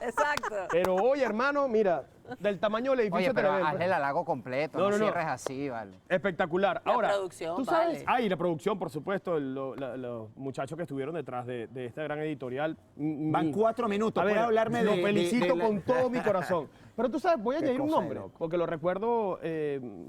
Exacto. Pero oye, hermano, mira, del tamaño del edificio Oye, pero te la ven, hazle el halago completo, No, no, no, no. cierres así, ¿vale? Espectacular. La Ahora, producción, tú sabes, vale. y la producción, por supuesto, los muchachos que estuvieron detrás de esta gran editorial. Van 4 minutos, A ver, ¿puedes hablarme lo de felicito la- con todo mi corazón. Pero tú sabes, voy a Qué añadir un cosa de nombre, loco. porque lo recuerdo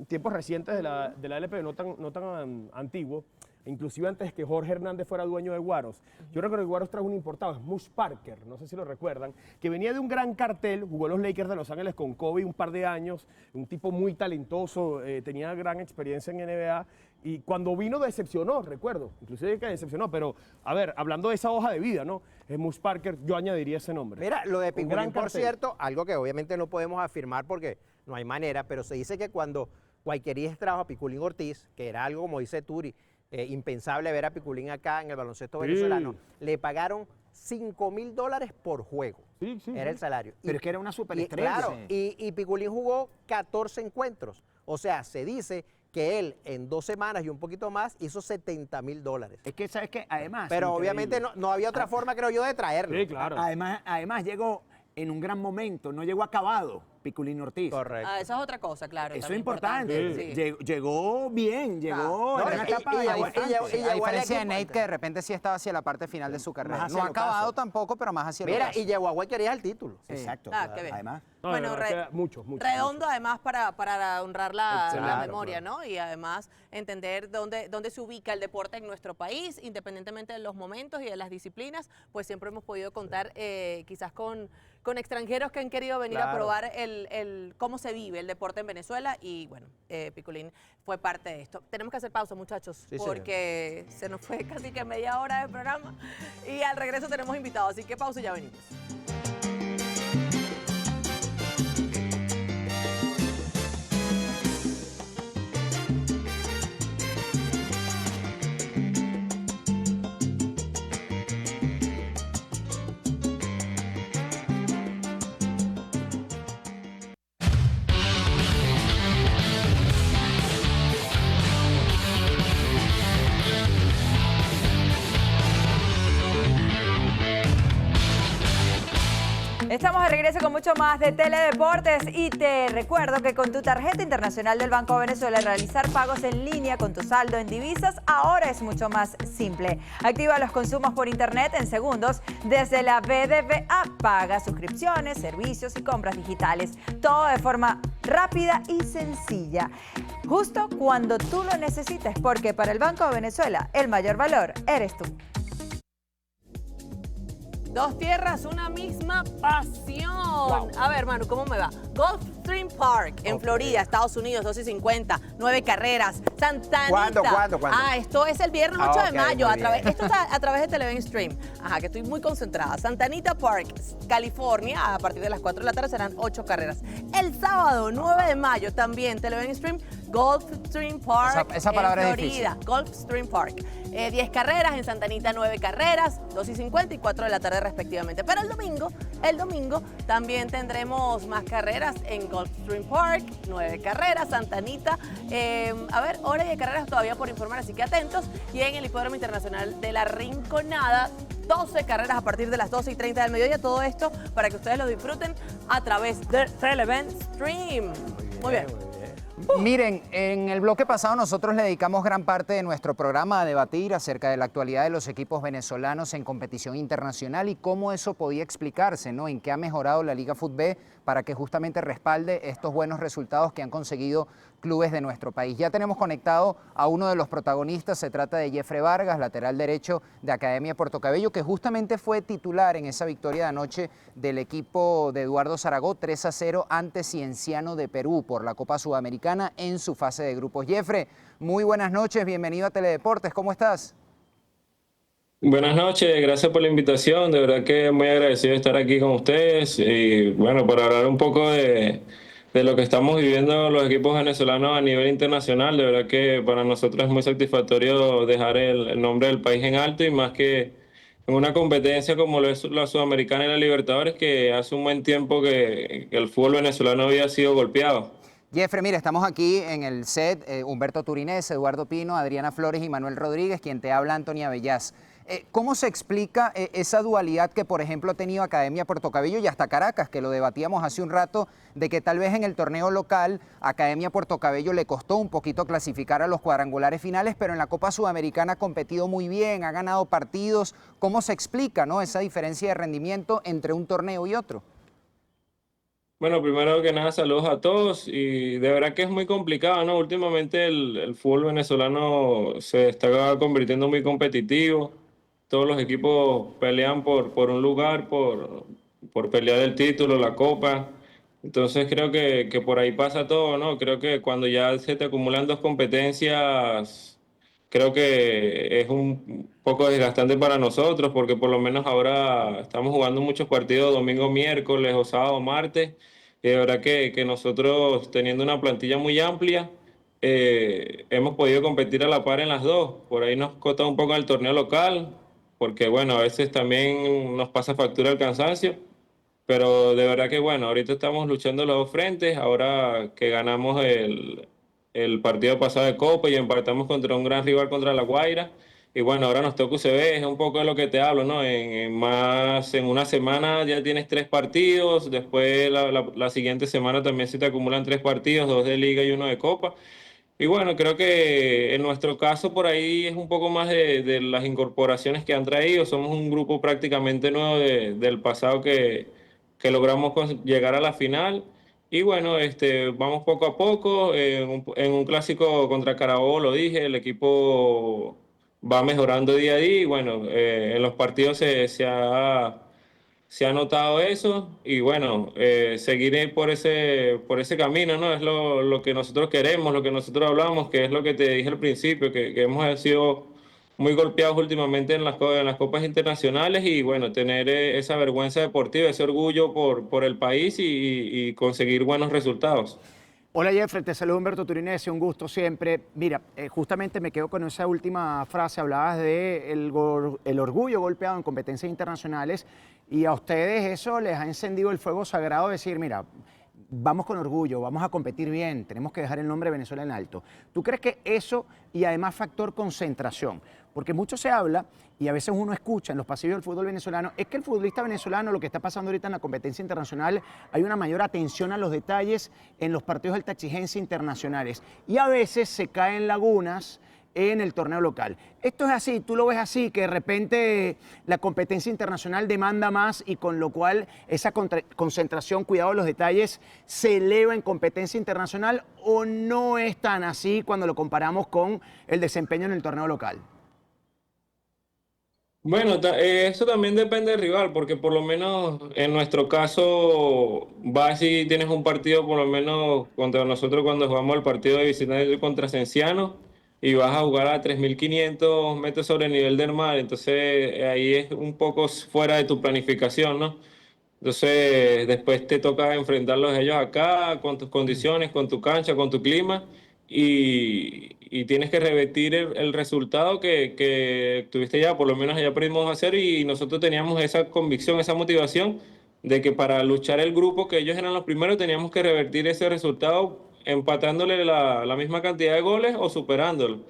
tiempos recientes de la LPB, no tan antiguo, inclusive antes que Jorge Hernández fuera dueño de Guaros. Yo recuerdo que Guaros trajo un importado, Smush Parker, no sé si lo recuerdan, que venía de un gran cartel, jugó en los Lakers de Los Ángeles con Kobe un par de años, un tipo muy talentoso, tenía gran experiencia en NBA, y cuando vino decepcionó, recuerdo, inclusive que decepcionó, pero a ver, hablando de esa hoja de vida, ¿no? Smush Parker, yo añadiría ese nombre. Mira, lo de Un gran Piculín, por cartel. cierto, algo que obviamente no podemos afirmar porque no hay manera, pero se dice que cuando Guayquerías trajo a Piculín Ortiz, que era algo, como dice Turi, impensable ver a Piculín acá en el baloncesto Sí. venezolano, le pagaron $5,000 por juego. Sí, Era el salario. Pero es que era una superestrella. Claro, y Piculín jugó 14 encuentros. O sea, se dice que él en 2 semanas y un poquito más hizo $70,000. Es que, ¿sabes qué? Además... Pero increíble. obviamente no había otra forma, creo yo, de traerlo. Sí, claro. Además llegó en un gran momento, no llegó acabado Piculín Ortiz. Correcto. Ah, eso es otra cosa, claro. Eso es también importante. Sí. Llegó bien, llegó No, en una y- etapa y- de y- bastante. y- A llegó al diferencia de equipo. Nate, que de repente sí estaba hacia la parte final de su carrera. Más hacia No ha el acabado ocaso. tampoco, pero más hacia el Mira, ocaso. y llegó a Guayquerías al título. Exacto. Ah, qué bien. Además, No, de verdad que muchos. Redondo además para honrar la Claro, memoria, ¿no? Y además entender dónde se ubica el deporte en nuestro país, independientemente de los momentos y de las disciplinas, pues siempre hemos podido contar quizás con extranjeros que han querido venir a Claro. probar cómo se vive el deporte en Venezuela y bueno, Piculín fue parte de esto. Tenemos que hacer pausa, muchachos, Sí, porque se nos fue casi que media hora de programa y al regreso tenemos invitados, así que pausa y ya venimos. Estamos de regreso con mucho más de Teledeportes y te recuerdo que con tu tarjeta internacional del Banco de Venezuela realizar pagos en línea con tu saldo en divisas ahora es mucho más simple. Activa los consumos por internet en segundos desde la BDVA. Paga suscripciones, servicios y compras digitales. Todo de forma rápida y sencilla. Justo cuando tú lo necesites, porque para el Banco de Venezuela el mayor valor eres tú. Dos tierras, una misma pasión. A ver, Manu, ¿cómo me va? Gulfstream Park, en Florida, Estados Unidos, 2:50, 9 carreras. Santanita. ¿Cuándo? Ah, esto es el viernes 8 de ok, mayo. muy bien. Esto está a través de Televen Stream. Ajá, que estoy muy concentrada. Santanita Park, California, a partir de las 4 de la tarde serán 8 carreras. El sábado, 9 de mayo, también Televen Stream, Gulfstream Park Esa palabra en es Florida. Gulfstream Park. 10 carreras, en Santanita 9 carreras, 2:50 y 4 de la tarde respectivamente. Pero el domingo también tendremos más carreras en Gulfstream Park, 9 carreras, Santanita. A ver, hora de carreras todavía por informar, así que atentos. Y en el Hipódromo Internacional de la Rinconada, 12 carreras a partir de las 12:30 del mediodía. Todo esto para que ustedes lo disfruten a través de Televen Stream. Muy bien. Miren, en el bloque pasado nosotros le dedicamos gran parte de nuestro programa a debatir acerca de la actualidad de los equipos venezolanos en competición internacional y cómo eso podía explicarse, ¿no? En qué ha mejorado la Liga Fútbol para que justamente respalde estos buenos resultados que han conseguido clubes de nuestro país. Ya tenemos conectado a uno de los protagonistas, se trata de Jeffrey Vargas, lateral derecho de Academia Puerto Cabello, que justamente fue titular en esa victoria de anoche del equipo de Eduardo Zaragoza 3-0 ante Cienciano de Perú por la Copa Sudamericana en su fase de grupos. Jeffrey, muy buenas noches, bienvenido a Teledeportes, ¿cómo estás? Buenas noches, gracias por la invitación, de verdad que muy agradecido de estar aquí con ustedes y bueno, para hablar un poco de lo que estamos viviendo los equipos venezolanos a nivel internacional, de verdad que para nosotros es muy satisfactorio dejar el nombre del país en alto y más que en una competencia como lo es la Sudamericana y la Libertadores, que hace un buen tiempo que el fútbol venezolano había sido golpeado. Jeffrey, mira, estamos aquí en el set, Humberto Turinés, Eduardo Pino, Adriana Flores y Manuel Rodríguez, quien te habla Antonia Bellaz. ¿Cómo se explica esa dualidad que, por ejemplo, ha tenido Academia Puerto Cabello y hasta Caracas, que lo debatíamos hace un rato, de que tal vez en el torneo local Academia Puerto Cabello le costó un poquito clasificar a los cuadrangulares finales, pero en la Copa Sudamericana ha competido muy bien, ha ganado partidos? ¿Cómo se explica, ¿no?, esa diferencia de rendimiento entre un torneo y otro? Bueno, primero que nada, saludos a todos y de verdad que es muy complicado, ¿no? Últimamente el fútbol venezolano se está convirtiendo muy competitivo. Todos los equipos pelean por un lugar, por pelear el título, la copa. Entonces creo que por ahí pasa todo, ¿no? Creo que cuando ya se te acumulan dos competencias, creo que es un poco desgastante para nosotros, porque por lo menos ahora estamos jugando muchos partidos domingo, miércoles o sábado, martes. Y de verdad que nosotros, teniendo una plantilla muy amplia, hemos podido competir a la par en las dos. Por ahí nos costó un poco el torneo local, porque bueno, a veces también nos pasa factura el cansancio, pero de verdad que bueno, ahorita estamos luchando los dos frentes, ahora que ganamos el partido pasado de Copa y empatamos contra un gran rival contra La Guaira, y bueno, ahora nos toca UCB, es un poco de lo que te hablo, ¿no? En una semana ya tienes 3 partidos, después la siguiente semana también se te acumulan 3 partidos, 2 de Liga y 1 de Copa. Y bueno, creo que en nuestro caso por ahí es un poco más de las incorporaciones que han traído. Somos un grupo prácticamente nuevo del pasado que logramos llegar a la final. Y bueno, vamos poco a poco. En un clásico contra Carabobo, lo dije, el equipo va mejorando día a día. Y bueno, en los partidos se se ha notado eso y bueno, seguiré por ese camino, ¿no? Es lo que nosotros queremos, lo que nosotros hablamos, que es lo que te dije al principio, que hemos sido muy golpeados últimamente en las copas internacionales y bueno, tener esa vergüenza deportiva, ese orgullo por el país y conseguir buenos resultados. Hola Jeffrey, te saludo Humberto Turinese, un gusto siempre. Mira, justamente me quedo con esa última frase, hablabas de el orgullo golpeado en competencias internacionales y a ustedes eso les ha encendido el fuego sagrado de decir, mira, vamos con orgullo, vamos a competir bien, tenemos que dejar el nombre de Venezuela en alto. ¿Tú crees que eso y además factor concentración? Porque mucho se habla y a veces uno escucha en los pasillos del fútbol venezolano, es que el futbolista venezolano, lo que está pasando ahorita en la competencia internacional, hay una mayor atención a los detalles en los partidos de alta exigencia internacionales y a veces se caen lagunas en el torneo local. Esto es así, tú lo ves así, que de repente la competencia internacional demanda más y con lo cual esa concentración, cuidado de los detalles, se eleva en competencia internacional o no es tan así cuando lo comparamos con el desempeño en el torneo local. Bueno, eso también depende del rival, porque por lo menos en nuestro caso, vas y tienes un partido, por lo menos contra nosotros cuando jugamos el partido de visitante contra Cienciano, y vas a jugar a 3.500 metros sobre el nivel del mar, entonces ahí es un poco fuera de tu planificación, ¿no? Entonces después te toca enfrentarlos a ellos acá, con tus condiciones, con tu cancha, con tu clima, y tienes que revertir el resultado que tuviste ya, por lo menos allá pudimos hacer y nosotros teníamos esa convicción, esa motivación de que para luchar el grupo, que ellos eran los primeros, teníamos que revertir ese resultado empatándole la misma cantidad de goles o superándolo.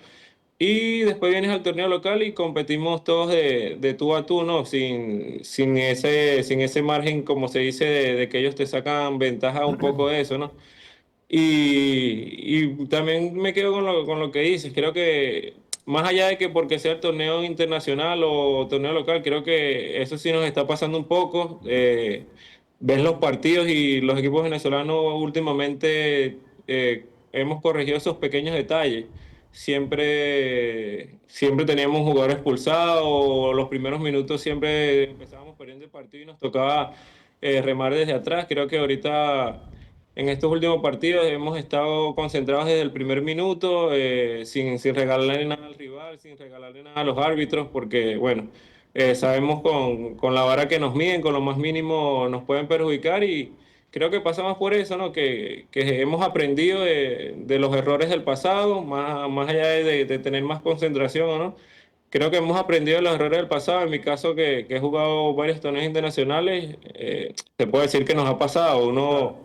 Y después vienes al torneo local y competimos todos de tú a tú, ¿no? Sin ese margen, como se dice, de que ellos te sacan ventaja un poco de eso, ¿no? Y también me quedo con lo que dices. Creo que más allá de que porque sea el torneo internacional o torneo local, creo que eso sí nos está pasando un poco. Ves los partidos y los equipos venezolanos últimamente hemos corregido esos pequeños detalles. Siempre teníamos un jugador expulsado, o los primeros minutos siempre empezábamos perdiendo el partido y nos tocaba remar desde atrás. Creo que ahorita en estos últimos partidos hemos estado concentrados desde el primer minuto, sin regalarle nada al rival, sin regalarle nada a los árbitros, porque bueno, sabemos con la vara que nos miden, con lo más mínimo nos pueden perjudicar y creo que pasa más por eso, ¿no? Que hemos aprendido de los errores del pasado, más allá de tener más concentración, ¿no? Creo que hemos aprendido de los errores del pasado. En mi caso, que he jugado varios torneos internacionales, se puede decir que nos ha pasado. Uno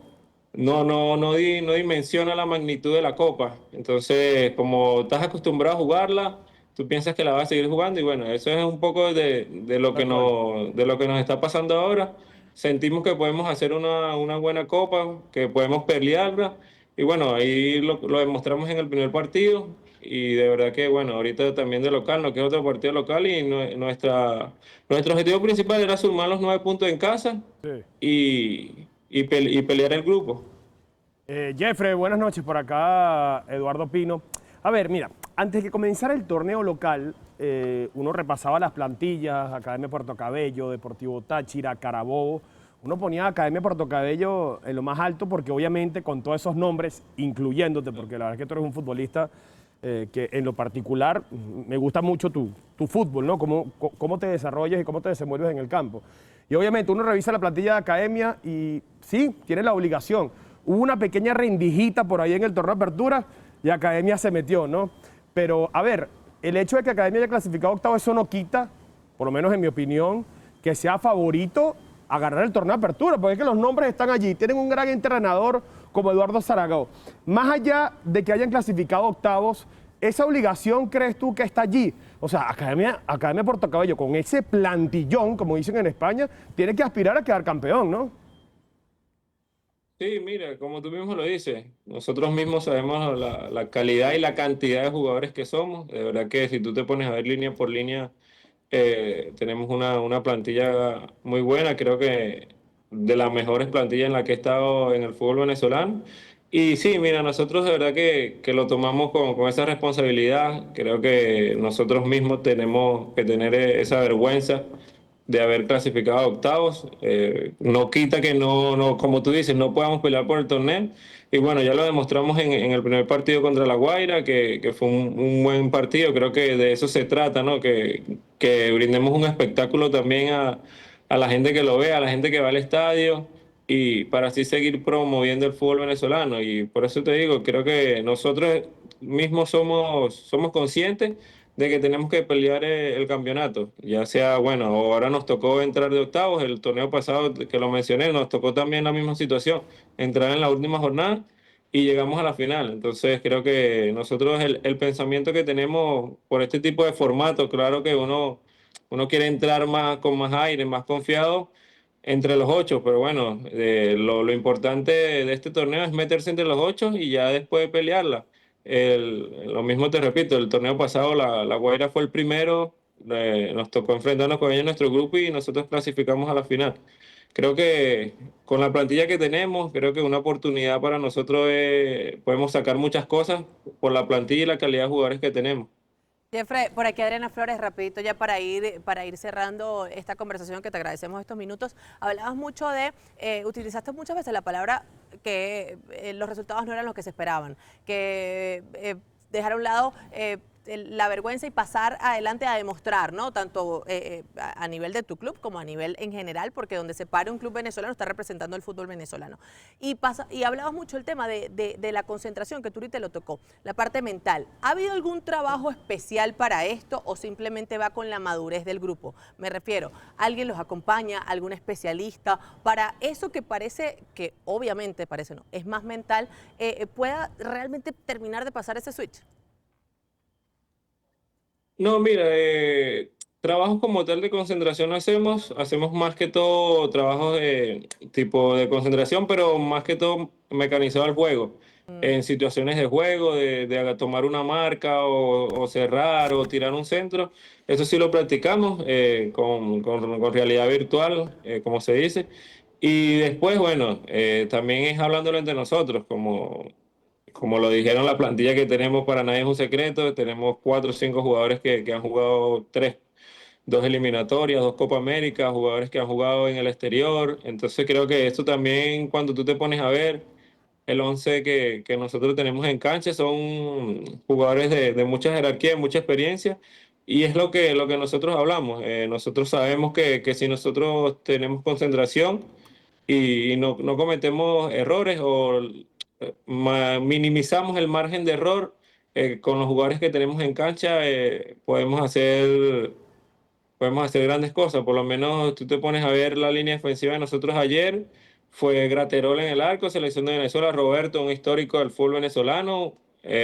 no dimensiona la magnitud de la copa. Entonces, como estás acostumbrado a jugarla, tú piensas que la vas a seguir jugando y bueno, eso es un poco de lo que nos está pasando ahora. Sentimos que podemos hacer una buena copa, que podemos pelearla y bueno, ahí lo demostramos en el primer partido y de verdad que bueno, ahorita también de local, no que es otro partido local y nuestro objetivo principal era sumar los 9 puntos en casa y pelear el grupo. Jeffrey, buenas noches, por acá Eduardo Pino. A ver, mira, antes de que comenzara el torneo local, uno repasaba las plantillas, Academia Puerto Cabello, Deportivo Táchira, Carabobo. Uno ponía Academia Puerto Cabello en lo más alto porque obviamente con todos esos nombres, incluyéndote, porque la verdad es que tú eres un futbolista que en lo particular me gusta mucho tu fútbol, ¿no? Cómo te desarrollas y cómo te desenvuelves en el campo. Y obviamente uno revisa la plantilla de Academia y sí, tiene la obligación. Hubo una pequeña rendijita por ahí en el torneo de apertura y Academia se metió, ¿no? Pero, a ver, el hecho de que Academia haya clasificado octavo, eso no quita, por lo menos en mi opinión, que sea favorito a ganar el torneo de apertura, porque es que los nombres están allí. Tienen un gran entrenador como Eduardo Zaragoza. Más allá de que hayan clasificado octavos, ¿esa obligación crees tú que está allí? O sea, Academia Puerto Cabello, con ese plantillón, como dicen en España, tiene que aspirar a quedar campeón, ¿no? Sí, mira, como tú mismo lo dices, nosotros mismos sabemos la calidad y la cantidad de jugadores que somos. De verdad que si tú te pones a ver línea por línea, tenemos una plantilla muy buena, creo que de las mejores plantillas en la que he estado en el fútbol venezolano. Y sí, mira, nosotros de verdad que lo tomamos con esa responsabilidad. Creo que nosotros mismos tenemos que tener esa vergüenza de haber clasificado a octavos. No quita que como tú dices, no podamos pelear por el torneo. Y bueno, ya lo demostramos en el primer partido contra La Guaira, que fue un buen partido. Creo que de eso se trata, ¿no? Que brindemos un espectáculo también a la gente que lo ve, a la gente que va al estadio, y para así seguir promoviendo el fútbol venezolano. Y por eso te digo, creo que nosotros mismos somos conscientes de que tenemos que pelear el campeonato, ya sea, bueno, ahora nos tocó entrar de octavos, el torneo pasado que lo mencioné, nos tocó también la misma situación, entrar en la última jornada y llegamos a la final. Entonces creo que nosotros el pensamiento que tenemos por este tipo de formato, claro que uno quiere entrar con más aire, más confiado entre los 8, pero bueno, lo importante de este torneo es meterse entre los 8 y ya después pelearla. Lo mismo te repito, el torneo pasado la Guaira fue el primero, nos tocó enfrentarnos con ellos en nuestro grupo y nosotros clasificamos a la final. Creo que con la plantilla que tenemos, creo que una oportunidad para nosotros podemos sacar muchas cosas por la plantilla y la calidad de jugadores que tenemos. Jeffrey, por aquí Adriana Flores, rapidito ya para ir cerrando esta conversación, que te agradecemos estos minutos. Hablabas mucho utilizaste muchas veces la palabra que los resultados no eran los que se esperaban, que dejar a un lado la vergüenza y pasar adelante a demostrar, ¿no? Tanto a nivel de tu club como a nivel en general, porque donde se pare un club venezolano está representando el fútbol venezolano. Y hablabas mucho el tema de la concentración, que tú ahorita lo tocó, la parte mental. ¿Ha habido algún trabajo especial para esto o simplemente va con la madurez del grupo? Me refiero, ¿alguien los acompaña, algún especialista, para eso que parece, que obviamente parece no, es más mental, pueda realmente terminar de pasar ese switch? No, mira, trabajos como tal de concentración no hacemos más que todo trabajos de tipo de concentración, pero más que todo mecanizado al juego. En situaciones de juego, de tomar una marca o cerrar o tirar un centro, eso sí lo practicamos con realidad virtual, como se dice. Y después, bueno, también es hablándolo entre nosotros, como lo dijeron, la plantilla que tenemos para nadie es un secreto. Tenemos 4 o 5 jugadores que han jugado 2 eliminatorias, 2 Copa América, jugadores que han jugado en el exterior. Entonces creo que esto también, cuando tú te pones a ver el 11 que nosotros tenemos en cancha, son jugadores de mucha jerarquía, mucha experiencia. Y es lo que nosotros hablamos. Nosotros sabemos que si nosotros tenemos concentración y no cometemos errores o minimizamos el margen de error, con los jugadores que tenemos en cancha, podemos hacer grandes cosas. Por lo menos tú te pones a ver la línea defensiva de nosotros ayer. Fue Graterol en el arco, selección de Venezuela, Roberto, un histórico del fútbol venezolano,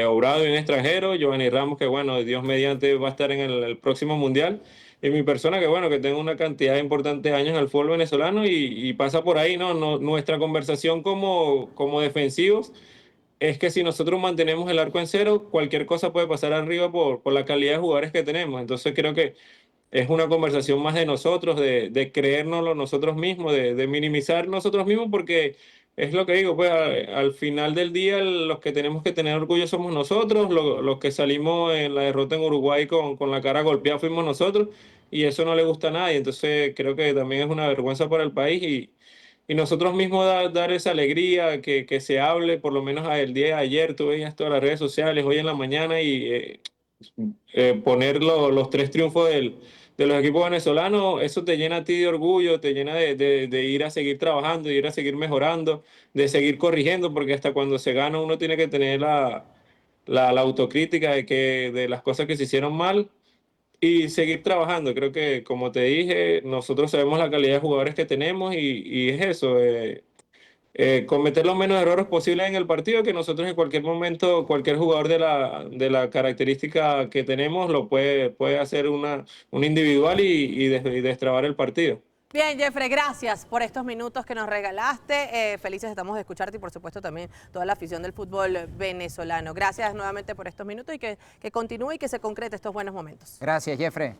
Obrado y un extranjero, Giovanni Ramos, que bueno, Dios mediante va a estar en el próximo Mundial. Y mi persona, que bueno, que tengo una cantidad importante de años en el fútbol venezolano y pasa por ahí, ¿no? Nuestra conversación como defensivos es que si nosotros mantenemos el arco en cero, cualquier cosa puede pasar arriba por la calidad de jugadores que tenemos. Entonces creo que es una conversación más de nosotros, de creérnoslo nosotros mismos, de minimizar nosotros mismos, porque es lo que digo, pues al final del día los que tenemos que tener orgullo somos nosotros, los que salimos en la derrota en Uruguay con la cara golpeada fuimos nosotros, y eso no le gusta a nadie. Entonces creo que también es una vergüenza para el país y nosotros mismos dar esa alegría, que se hable, por lo menos el día de ayer, tú veías todas las redes sociales, hoy en la mañana, y poner los 3 triunfos de los equipos venezolanos. Eso te llena a ti de orgullo, te llena de ir a seguir trabajando, de ir a seguir mejorando, de seguir corrigiendo, porque hasta cuando se gana uno tiene que tener la autocrítica de las cosas que se hicieron mal y seguir trabajando. Creo que, como te dije, nosotros sabemos la calidad de jugadores que tenemos y es eso, cometer los menos errores posibles en el partido, que nosotros en cualquier momento, cualquier jugador de la característica que tenemos lo puede hacer un individual y destrabar el partido. Bien, Jeffrey, gracias por estos minutos que nos regalaste. Felices estamos de escucharte y, por supuesto, también toda la afición del fútbol venezolano. Gracias nuevamente por estos minutos y que continúe y que se concrete estos buenos momentos. Gracias, Jeffrey.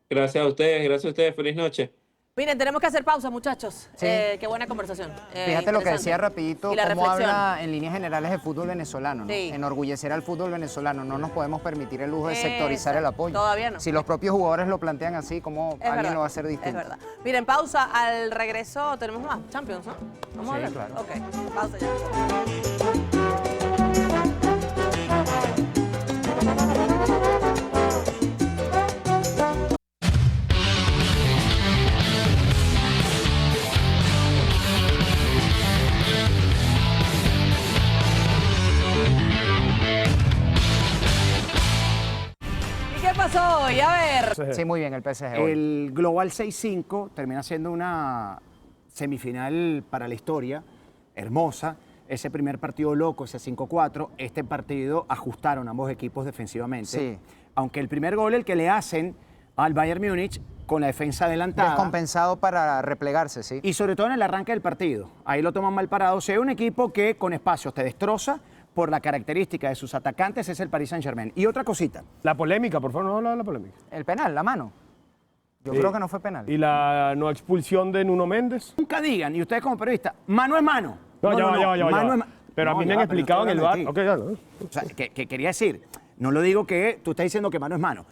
Gracias a ustedes, feliz noche. Miren, tenemos que hacer pausa, muchachos. Sí. Qué buena conversación. Fíjate lo que Interesante. decía rapidito, Y la cómo reflexión. habla en líneas generales del fútbol venezolano, ¿no? Sí. Enorgullecer al fútbol venezolano, no nos podemos permitir el lujo de sectorizar el apoyo. Todavía no. Si los propios jugadores lo plantean así, ¿cómo Es alguien verdad, lo va a hacer distinto? Es verdad. Miren, pausa. Al regreso tenemos más Champions, ¿no? Vamos a Sí, hablar. claro. Ok, pausa ya. ¿Y qué pasó hoy? A ver. Sí, muy bien, el PSG hoy. El Global 6-5 termina siendo una semifinal para la historia, hermosa. Ese primer partido loco, ese 5-4, este partido ajustaron ambos equipos defensivamente. Sí. Aunque el primer gol, el que le hacen al Bayern Múnich con la defensa adelantada. Descompensado para replegarse, sí. Y sobre todo en el arranque del partido. Ahí lo toman mal parado. Se ve un equipo que con espacios te destroza por la característica de sus atacantes, es el Paris Saint-Germain. Y otra cosita. La polémica, por favor, no habla de la polémica. El penal, la mano. Yo Sí. creo que no fue penal. ¿Y la no expulsión de Nuno Méndez? Nunca digan, y ustedes como periodistas, mano es mano. No, ya va. Mano es Pero a No, mí me ya han va, pero explicado en el estoy bar. hablando Ok, de ya, ¿no? O sea, que quería decir, no lo digo que tú estás diciendo que mano es mano.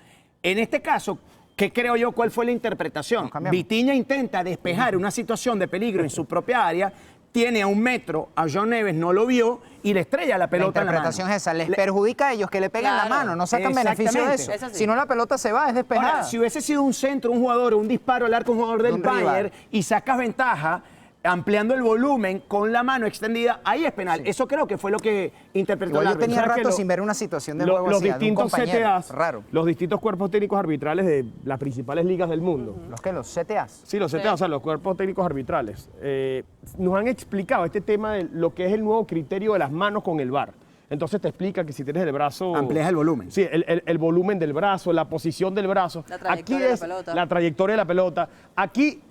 En este caso, ¿qué creo yo? ¿Cuál fue la interpretación? Nos cambiamos. Vitinha intenta despejar una situación de peligro en su propia área, tiene a 1 metro, a John Neves no lo vio y le estrella la La pelota en la mano. interpretación es esa, les perjudica a ellos que le peguen la Claro. mano, no sacan beneficio de eso. Es así. Si no, la pelota se va, es despejada. Ahora, si hubiese sido un centro, un jugador o un disparo al arco, un jugador del Un rival. Bayern y sacas ventaja ampliando el volumen con la mano extendida, ahí es penal. Eso creo que fue lo que interpretó Igual el yo árbitro. tenía ¿Sabes que rato lo- sin ver una situación de Los juego así, de un distintos compañero. CTAs, Raro. los distintos cuerpos técnicos arbitrales de las principales ligas del mundo. ¿Los qué? ¿Los CTAs? Sí, los CTA, o sea, los cuerpos técnicos arbitrales, nos han explicado este tema de lo que es el nuevo criterio de las manos con el VAR. Entonces te explica que si tienes el brazo... Amplías el volumen. Sí, el volumen del brazo, la posición del brazo. La trayectoria Aquí de la es pelota. la trayectoria de la pelota. Aquí,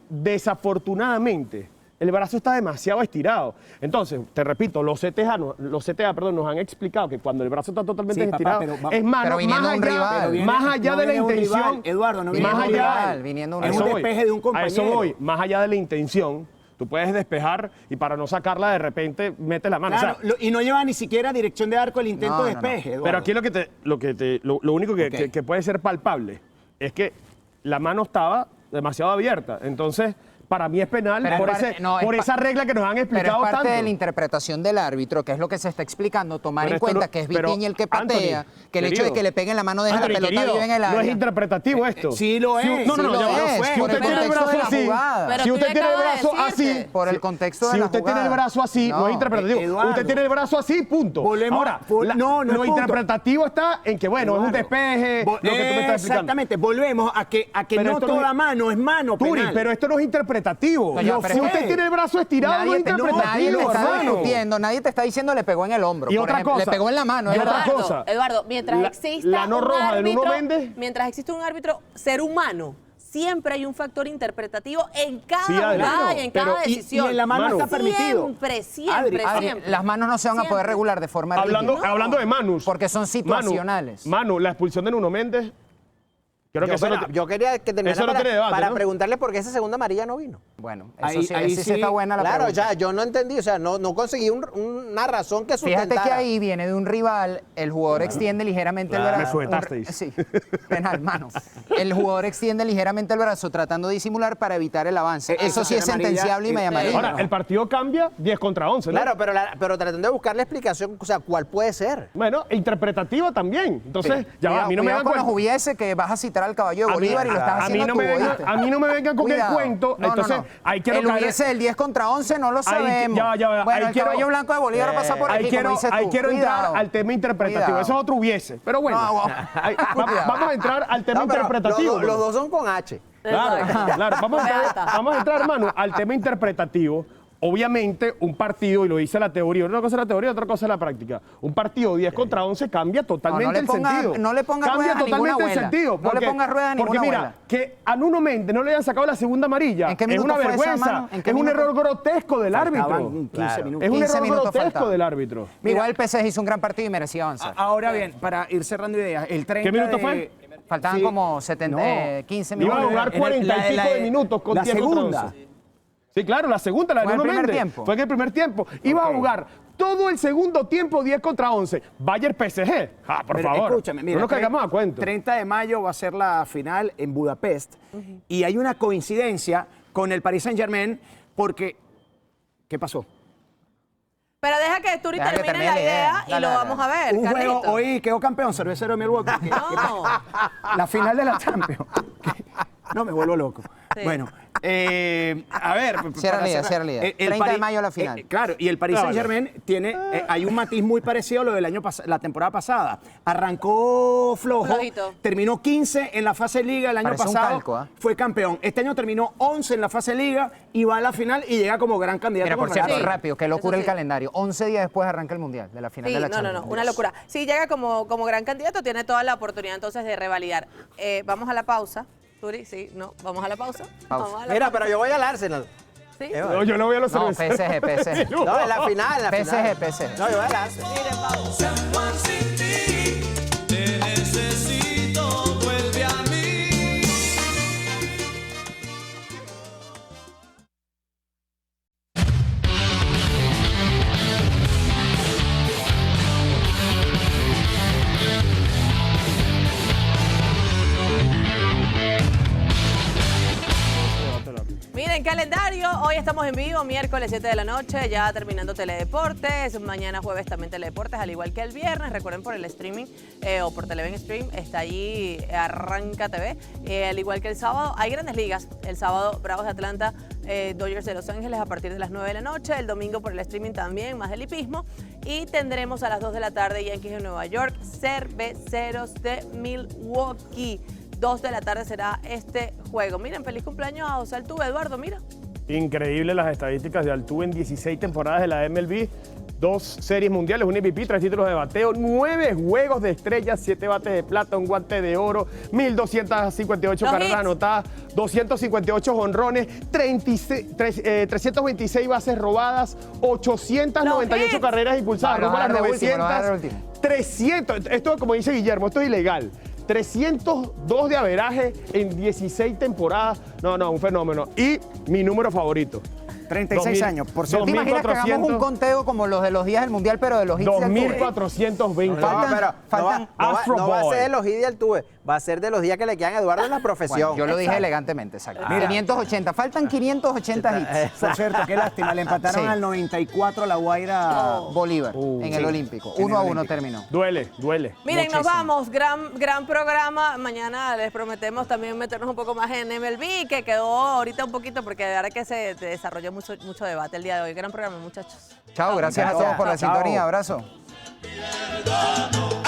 desafortunadamente, el brazo está demasiado estirado. Entonces, te repito, los CTA, nos han explicado que cuando el brazo está totalmente Sí, papá, estirado, pero es mano, pero viniendo más de un allá, rival. Pero viene- más allá no de la viene de un intención. rival, Eduardo, no viene más de un allá, rival, viniendo de un a Es eso un voy. despeje de un A eso compañero. voy, más allá de la intención, tú puedes despejar y para no sacarla de repente metes la mano. Claro, O sea, y no lleva ni siquiera dirección de arco el intento No, de no, no. despeje, Eduardo. pero aquí lo único que, Ok. que puede ser palpable es que la mano estaba demasiado abierta. Entonces, para mí es penal Pero es por, parte- no, es por pa- esa regla que nos han Pero explicado es parte tanto. de la interpretación del árbitro, que es lo que se está explicando, tomar Pero en esto cuenta no- que es pero, Vitinha el que patea, Anthony, que el hecho de querido, que le peguen la mano deja Anthony, la pelota querido, viva en el no área. es interpretativo esto. Sí lo es, No, no, sí no, lo ya va. es, Si por usted el tiene el contexto brazo de la así, jugada. Pero si tú usted ya tiene el acabas de brazo así, decirte. Por el contexto de si la usted tiene el jugada. brazo así, no, No, es interpretativo. Eduardo. Usted tiene el brazo así, punto. Volvemos- Ahora, no es lo punto. interpretativo está en que, bueno, es un Eduardo, despeje, lo que tú me estás explicando. Exactamente, volvemos a que Pero no esto no toda es- mano es mano Turi, penal. pero esto no es interpretativo. No, ya, Si pero es usted que- tiene el brazo estirado, no es Nadie te interpretativo, está hermano. discutiendo, nadie te está diciendo le pegó en el hombro. Y por otra ejemplo, cosa, le pegó en la mano. y es otra verdad. cosa. Eduardo, mientras exista la no un roja de Nuno árbitro, Méndez. mientras existe un árbitro ser humano, siempre hay un factor interpretativo en cada Sí, jugada claro, y en pero- cada y decisión. en la mano Manu. está permitido. Siempre, siempre, Adri, siempre. Las manos no se van a poder Siempre. regular de forma Hablando, rígida. hablando de Manus. Porque son situacionales. Manu, la expulsión de Nuno Méndez. Creo que eso no te- Yo quería que terminara eso no para, tiene debate, para ¿no? preguntarle por qué esa segunda amarilla no vino. Bueno, Ahí- eso sí, ahí sí sí, está buena la Claro, pregunta. ya, yo no entendí, o sea, no conseguí una razón que sustentara. Fíjate que ahí viene de un rival, el jugador extiende ligeramente el brazo. Me sujetasteis. Sí, penal, mano. El jugador extiende ligeramente el brazo tratando de disimular para evitar el avance. Eso sí es amarilla, sentenciable y media amarilla. Ahora, el partido cambia 10 contra 11, ¿no? Claro, pero tratando de buscar la explicación, o sea, ¿cuál puede ser? Bueno, interpretativa también. Entonces, ya va, a mí no me Cuidado dan con los hubiese que vas a citar al caballo de A mí- Bolívar y lo estás a mí haciendo no tú, me vengan- ¿oíste? a mí no me vengan con el Cuidado. cuento, No, entonces, no, no. ahí quiero el caer- hubiese del 10 contra 11 no lo Ahí- sabemos. ya va, Bueno, ahí el quiero- caballo blanco de Bolívar pasa por aquí, ahí quiero, como dices tú. ahí quiero entrar Cuidado. al tema interpretativo. Cuidado. Eso es otro hubiese. Pero bueno, No, ahí- Cuidado. vamos a entrar al tema No, pero interpretativo. los dos son con H. Claro, Exacto. claro. Vamos a entrar, hermano, al tema interpretativo. Obviamente, un partido, y lo dice la teoría, una cosa es la teoría, otra cosa es la práctica. Un partido 10 contra 11 cambia totalmente le el ponga- sentido. no le ponga Cambia ruedas a ninguna totalmente el abuela. sentido. No le ponga ruedas a Porque ninguna mira, abuela. que a Nuno Méndez no le hayan sacado la segunda amarilla ¿En qué es minuto una fue esa, vergüenza. mano? ¿En qué Es un minuto? error grotesco del árbitro. Faltaban 15 minutos. Es un 15 error minutos grotesco faltaban. del árbitro. Igual el PSG hizo un gran partido y merecía avanzar. Ahora bien, para ir cerrando ideas, el 30 ¿Qué minuto de- fue? Faltaban Sí. como 15 Iba a minutos. jugar 40 y pico de minutos con la 10 contra segunda. 11. Sí, claro, la segunda, la de ¿Fue en el Nuno primer Méndez. tiempo? Fue en el primer tiempo. Iba a Ok. jugar todo el segundo tiempo 10 contra 11. Bayern PSG. Ah, por Pero favor. escúchame, mira, no nos caigamos a cuento. 30 de mayo va a ser la final en Budapest y hay una coincidencia con el Paris Saint-Germain porque... ¿Qué pasó? Pero deja que Turi Deja que termine termine la idea y Dale, lo dale. vamos a ver, Un juego, Carlito. hoy quedó campeón, Cervecero de Milwaukee. No. La final de la Champions. No, me vuelvo loco. Sí. Bueno, a ver. Cierra para la idea, cerrar, cierra la idea. el 30 de Paris- mayo la final. Claro, y el Paris No, Saint-Germain tiene, hay un matiz muy parecido a lo del año la temporada pasada. Arrancó flojo, Flojito. terminó 15 en la fase liga el año Parece un pasado, calco, ¿ah? fue campeón. Este año terminó 11 en la fase liga y va a la final y llega como gran candidato. Mira, por con cierto, Real Madrid. rápido, que locura Eso el sí. calendario. 11 días después arranca el Mundial de la final Sí, de la no, Champions. una locura. Si llega como gran candidato, tiene toda la oportunidad entonces de revalidar. Vamos a la pausa. Turi, sí, no, vamos a la pausa. Pausa. Vamos a la Mira, pausa. pero yo voy al Arsenal. ¿Sí? No, yo no voy a los No, cerveceros. PSG. No, en la final, en la final. PSG. No, yo voy al Arsenal. Miren, pausa. Miren, calendario, hoy estamos en vivo, miércoles 7 de la noche, ya terminando Teledeportes, mañana jueves también Teledeportes, al igual que el viernes, recuerden por el streaming o por Televen Stream, está allí Arranca TV, al igual que el sábado, hay grandes ligas, el sábado Bravos de Atlanta, Dodgers de Los Ángeles a partir de las 9 de la noche, el domingo por el streaming también, más del hipismo, y tendremos a las 2 de la tarde Yankees de Nueva York, Cerveceros de Milwaukee. 2 de la tarde será este juego. Miren, feliz cumpleaños a José Altuve, Eduardo, mira. Increíble las estadísticas de Altuve en 16 temporadas de la MLB. 2 series mundiales, un MVP, 3 títulos de bateo, 9 juegos de estrellas, 7 bates de plata, un guante de oro, 1,258 Los carreras hits. anotadas, 258 jonrones, 326 bases robadas, 898 Los hits. carreras impulsadas, No, rumbo a las lo vas a dar de último, lo vas a dar de 900, último. 300, esto como dice Guillermo, esto es ilegal. 302 de averaje en 16 temporadas. No, un fenómeno. Y mi número favorito. 36 años, por ¿Te cierto. imaginas que hagamos un conteo como los de los días del Mundial, pero de los hits de Altuve? 2420. No, pero faltan no va a Boy. ser de los días de Altuve, va a ser de los días que le quedan a Eduardo en la profesión. Bueno, yo lo dije elegantemente, exacto. Mira. 580, faltan 580 hits. Por cierto, qué lástima, le empataron Sí. al 94 a la Guaira. Bolívar, en el Olímpico. 1-1 terminó. Duele. Miren, Muchísimo. nos vamos, gran programa. Mañana les prometemos también meternos un poco más en MLB, que quedó ahorita un poquito porque de verdad que se desarrolló mucho debate el día de hoy. Gran programa, muchachos. Chao, gracias a Chao. todos por la Chao. sintonía. Abrazo. Ciudadano.